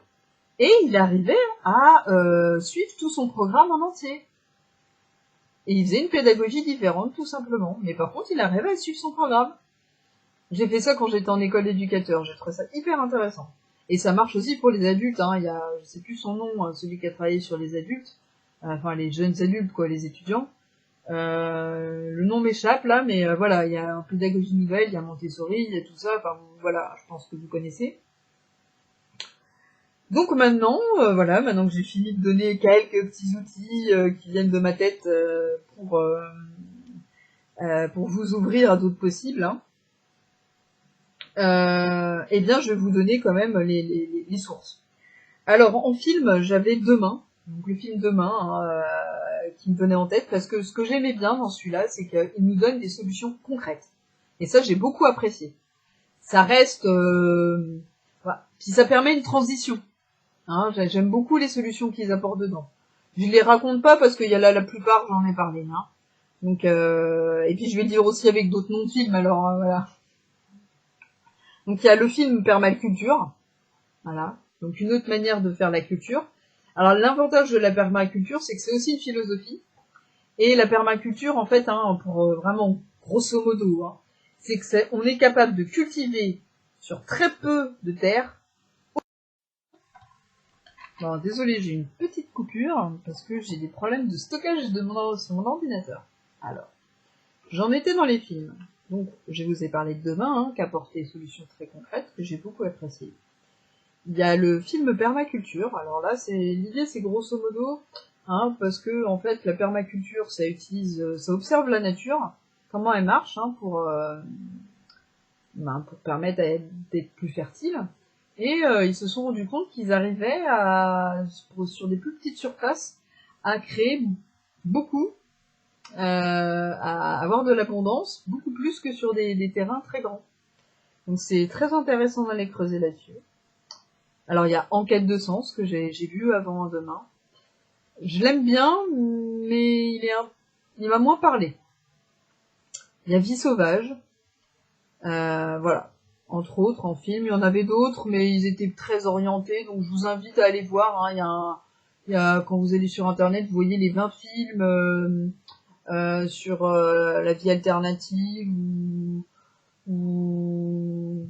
Et il arrivait à suivre tout son programme en entier. Et il faisait une pédagogie différente, tout simplement. Mais par contre, il arrivait à suivre son programme. J'ai fait ça quand j'étais en école d'éducateur, j'ai trouvé ça hyper intéressant. Et ça marche aussi pour les adultes, hein. Il y a, je sais plus son nom, celui qui a travaillé sur les adultes, enfin les jeunes adultes, quoi, les étudiants. Le nom m'échappe là, mais voilà, il y a un pédagogie nouvelle, il y a Montessori, il y a tout ça, enfin voilà, je pense que vous connaissez. Donc maintenant, voilà, maintenant que j'ai fini de donner quelques petits outils qui viennent de ma tête pour vous ouvrir à d'autres possibles, hein, eh bien je vais vous donner quand même les sources. Alors en film, j'avais Demain, donc le film Demain, hein, qui me venait en tête, parce que ce que j'aimais bien dans celui-là, c'est qu'il nous donne des solutions concrètes. Et ça, j'ai beaucoup apprécié. Ça reste... voilà. Puis ça permet une transition. Hein, j'aime beaucoup les solutions qu'ils apportent dedans. Je les raconte pas parce qu'il y a là, la plupart, j'en ai parlé. Hein. Donc, et puis je vais le dire aussi avec d'autres noms de films, alors voilà. Donc il y a le film Permaculture. Voilà. Donc une autre manière de faire la culture. Alors l'avantage de la permaculture, c'est que c'est aussi une philosophie. Et la permaculture, en fait, hein, pour vraiment grosso modo, hein, c'est que on est capable de cultiver sur très peu de terre. Bon, désolé, j'ai une petite coupure parce que j'ai des problèmes de stockage sur mon ordinateur. Alors, j'en étais dans les films. Donc, je vous ai parlé de Demain, hein, qui apporte des solutions très concrètes que j'ai beaucoup appréciées. Il y a le film Permaculture. Alors là, l'idée, c'est grosso modo, hein, parce que en fait, la permaculture, ça observe la nature, comment elle marche, hein, pour permettre d'être plus fertile. Et ils se sont rendus compte qu'ils arrivaient sur des plus petites surfaces, à créer beaucoup, à avoir de l'abondance, beaucoup plus que sur des terrains très grands. Donc c'est très intéressant d'aller creuser là-dessus. Alors il y a Enquête de sens que j'ai lu avant Demain. Je l'aime bien, mais il m'a moins parlé. Il y a Vie sauvage, voilà. Entre autres, en film, il y en avait d'autres, mais ils étaient très orientés, donc je vous invite à aller voir. Hein. Quand vous allez sur Internet, vous voyez les 20 films sur la vie alternative ou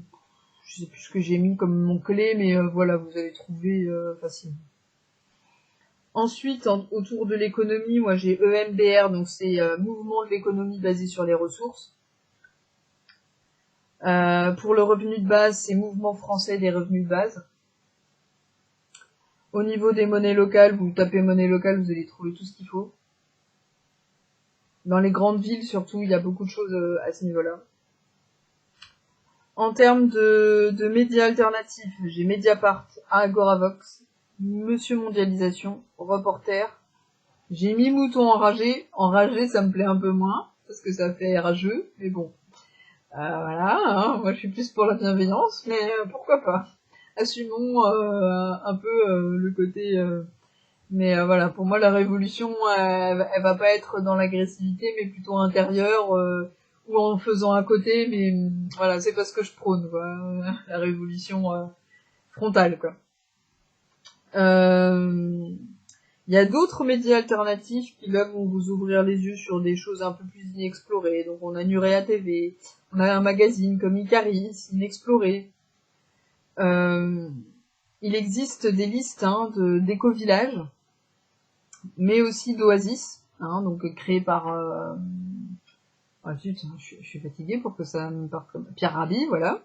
je sais plus ce que j'ai mis comme mot-clé, mais voilà, vous allez trouver facilement. Ensuite, autour de l'économie, moi j'ai EMBR, donc c'est Mouvement de l'économie basé sur les ressources. Pour le revenu de base, c'est Mouvement français des revenus de base. Au niveau des monnaies locales, vous tapez monnaie locale, vous allez trouver tout ce qu'il faut. Dans les grandes villes, surtout, il y a beaucoup de choses à ce niveau-là. En termes de médias alternatifs, j'ai Mediapart, Agoravox, Monsieur Mondialisation, Reporter. J'ai mis Mouton enragé. Enragé, ça me plaît un peu moins, parce que ça fait rageux, mais bon. Voilà, hein, moi je suis plus pour la bienveillance, mais pourquoi pas. Assumons un peu le côté... mais voilà, pour moi la révolution, elle va pas être dans l'agressivité, mais plutôt intérieure, ou en faisant à côté, mais voilà, c'est pas ce que je prône, quoi. La révolution frontale, quoi. Il y a d'autres médias alternatifs qui là vont vous ouvrir les yeux sur des choses un peu plus inexplorées. Donc on a Nurea TV, on a un magazine comme Icaris, Inexploré. Il existe des listes hein, d'éco-villages, mais aussi d'oasis, hein, donc créées par... Ah, zut, je suis fatiguée pour que ça me parte comme... Pierre Rabhi, voilà.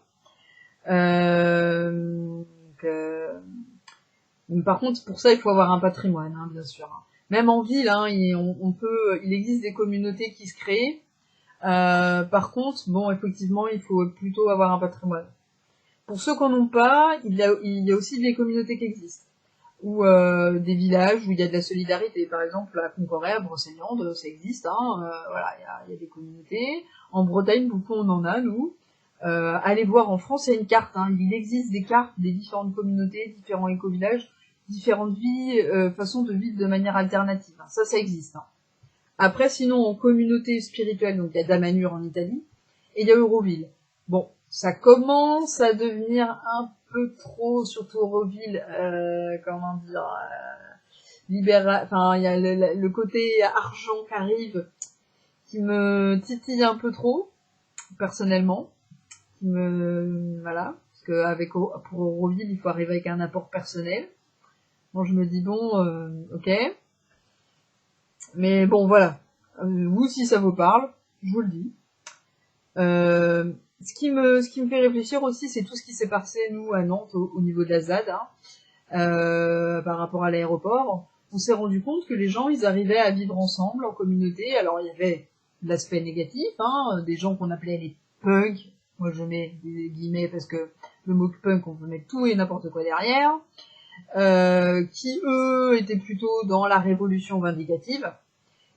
Par contre, pour ça, il faut avoir un patrimoine, hein, bien sûr. Même en ville, hein, il existe des communautés qui se créent. Par contre, bon, effectivement, il faut plutôt avoir un patrimoine. Pour ceux qui n'en ont pas, il y a aussi des communautés qui existent. Ou des villages où il y a de la solidarité. Par exemple, à Concoré, à Brocéliande, ça existe. Hein, voilà, il y a des communautés. En Bretagne, beaucoup on en a, nous. Allez voir, en France, il y a une carte. Hein, il existe des cartes des différentes communautés, différents éco-villages, différentes vies, façons de vivre de manière alternative. Hein, ça existe. Hein. Après, sinon, en communauté spirituelle, donc il y a Damanhur en Italie, et il y a Euroville. Bon, ça commence à devenir un peu trop, surtout Euroville, comment dire, libéral. Enfin, il y a le côté argent qui arrive, qui me titille un peu trop, personnellement. Voilà. Parce que pour Auroville, il faut arriver avec un apport personnel. Bon, je me dis bon, ok. Mais bon, voilà. Vous, si ça vous parle, je vous le dis. Ce qui me fait réfléchir aussi, c'est tout ce qui s'est passé, nous, à Nantes, au niveau de la ZAD, par rapport à l'aéroport. On s'est rendu compte que les gens, ils arrivaient à vivre ensemble, en communauté. Alors, il y avait l'aspect négatif, des gens qu'on appelait les punks. Moi, je mets des guillemets parce que le mot punk, on peut mettre tout et n'importe quoi derrière. Qui, eux, étaient plutôt dans la révolution vindicative.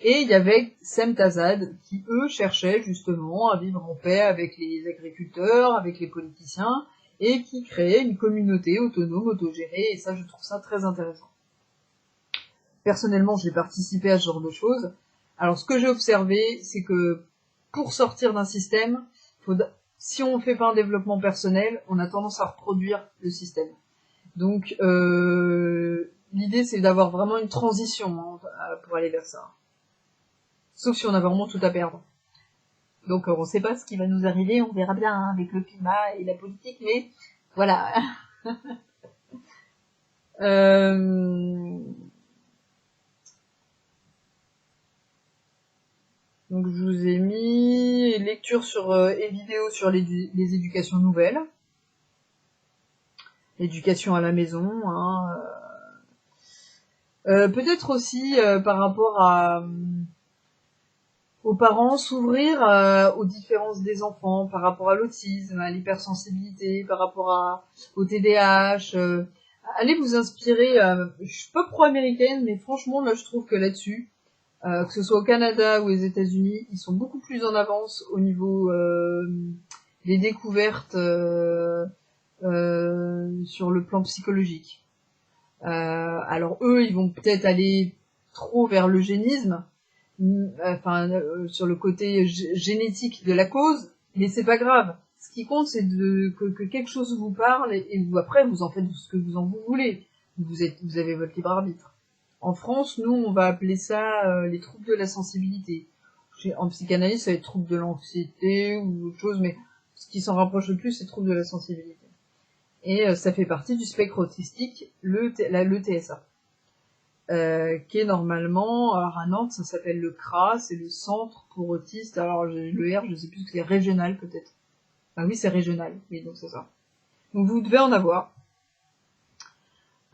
Et il y avait Semtazad, qui, eux, cherchaient justement à vivre en paix avec les agriculteurs, avec les politiciens, et qui créaient une communauté autonome, autogérée, et ça, je trouve ça très intéressant. Personnellement, j'ai participé à ce genre de choses. Alors, ce que j'ai observé, c'est que pour sortir d'un système, si on ne fait pas un développement personnel, on a tendance à reproduire le système. Donc, l'idée, c'est d'avoir vraiment une transition pour aller vers ça. Sauf si on a vraiment tout à perdre. Donc, on ne sait pas ce qui va nous arriver, on verra bien avec le climat et la politique, mais voilà. Donc, je vous ai mis lecture et vidéo sur les éducations nouvelles. L'éducation à la maison, peut-être aussi par rapport aux parents, s'ouvrir aux différences des enfants, par rapport à l'autisme, à l'hypersensibilité, par rapport au TDAH. Allez vous inspirer. Je suis pas pro-américaine, mais franchement, là, je trouve que là-dessus, que ce soit au Canada ou aux États-Unis, ils sont beaucoup plus en avance au niveau des découvertes sur le plan psychologique. Alors eux, ils vont peut-être aller trop vers l'eugénisme, sur le côté génétique de la cause, mais c'est pas grave. Ce qui compte, c'est que quelque chose vous parle et vous, après, vous en faites ce que vous voulez. Vous avez votre libre arbitre. En France, nous, on va appeler ça les troubles de la sensibilité. En psychanalyse, ça va être troubles de l'anxiété ou autre chose, mais ce qui s'en rapproche le plus, c'est troubles de la sensibilité. Et ça fait partie du spectre autistique, le TSA. Qui est normalement, alors à Nantes, ça s'appelle le CRA, c'est le Centre pour Autistes, alors le R, je sais plus ce que c'est, régional peut-être. Ah oui, c'est régional, oui, donc c'est ça. Donc vous devez en avoir.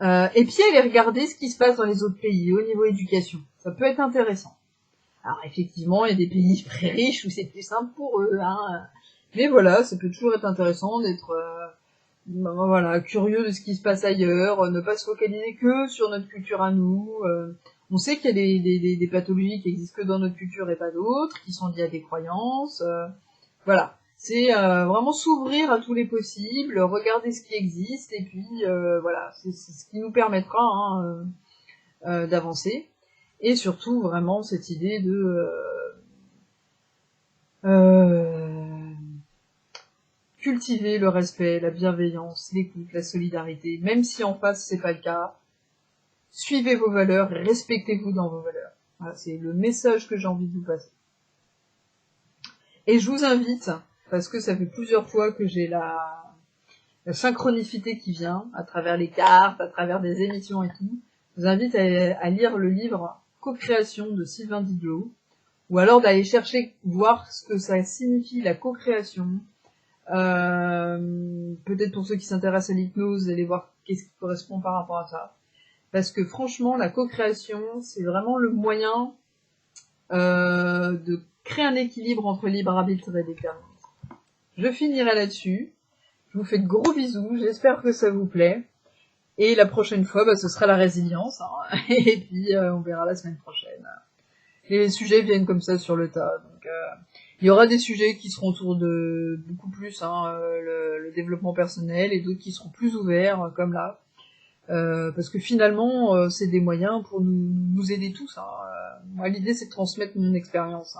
Et puis allez regarder ce qui se passe dans les autres pays au niveau éducation. Ça peut être intéressant. Alors effectivement, il y a des pays très riches où c'est plus simple pour eux, mais voilà, ça peut toujours être intéressant d'être voilà, curieux de ce qui se passe ailleurs, ne pas se focaliser que sur notre culture à nous. On sait qu'il y a des pathologies qui existent que dans notre culture et pas d'autres, qui sont liées à des croyances. Voilà, c'est vraiment s'ouvrir à tous les possibles, regarder ce qui existe, et puis voilà, c'est ce qui nous permettra d'avancer. Et surtout, vraiment, cette idée de cultiver le respect, la bienveillance, l'écoute, la solidarité, même si en face c'est pas le cas. Suivez vos valeurs et respectez-vous dans vos valeurs. Voilà, c'est le message que j'ai envie de vous passer. Et je vous invite, parce que ça fait plusieurs fois que j'ai la synchronicité qui vient, à travers les cartes, à travers des émissions et tout, je vous invite à lire le livre Co-création de Sylvain Didlot, ou alors d'aller chercher, voir ce que ça signifie la co-création. Peut-être pour ceux qui s'intéressent à l'hypnose, allez voir qu'est-ce qui correspond par rapport à ça. Parce que franchement, la co-création, c'est vraiment le moyen de créer un équilibre entre libre arbitre et déterminisme. Je finirai là-dessus. Je vous fais de gros bisous, j'espère que ça vous plaît. Et la prochaine fois, ce sera la résilience. Et puis, on verra la semaine prochaine. Les sujets viennent comme ça sur le tas. Donc, il y aura des sujets qui seront autour de beaucoup plus le développement personnel et d'autres qui seront plus ouverts, comme là. Parce que finalement, c'est des moyens pour nous aider tous. Moi, l'idée, c'est de transmettre mon expérience.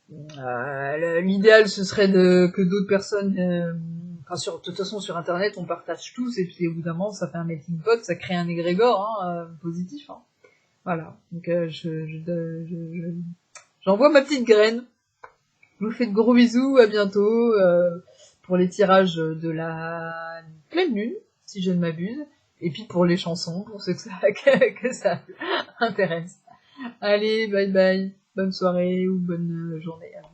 L'idéal, ce serait que d'autres personnes... de toute façon, sur Internet, on partage tous, et puis au bout d'un moment, ça fait un melting pot, ça crée un égrégore positif. Voilà. Donc, j'envoie ma petite graine. Je vous fais de gros bisous, à bientôt. pour les tirages de la pleine lune, si je ne m'abuse, et puis pour les chansons, pour ceux que ça intéresse. Allez, bye bye, bonne soirée ou bonne journée à vous.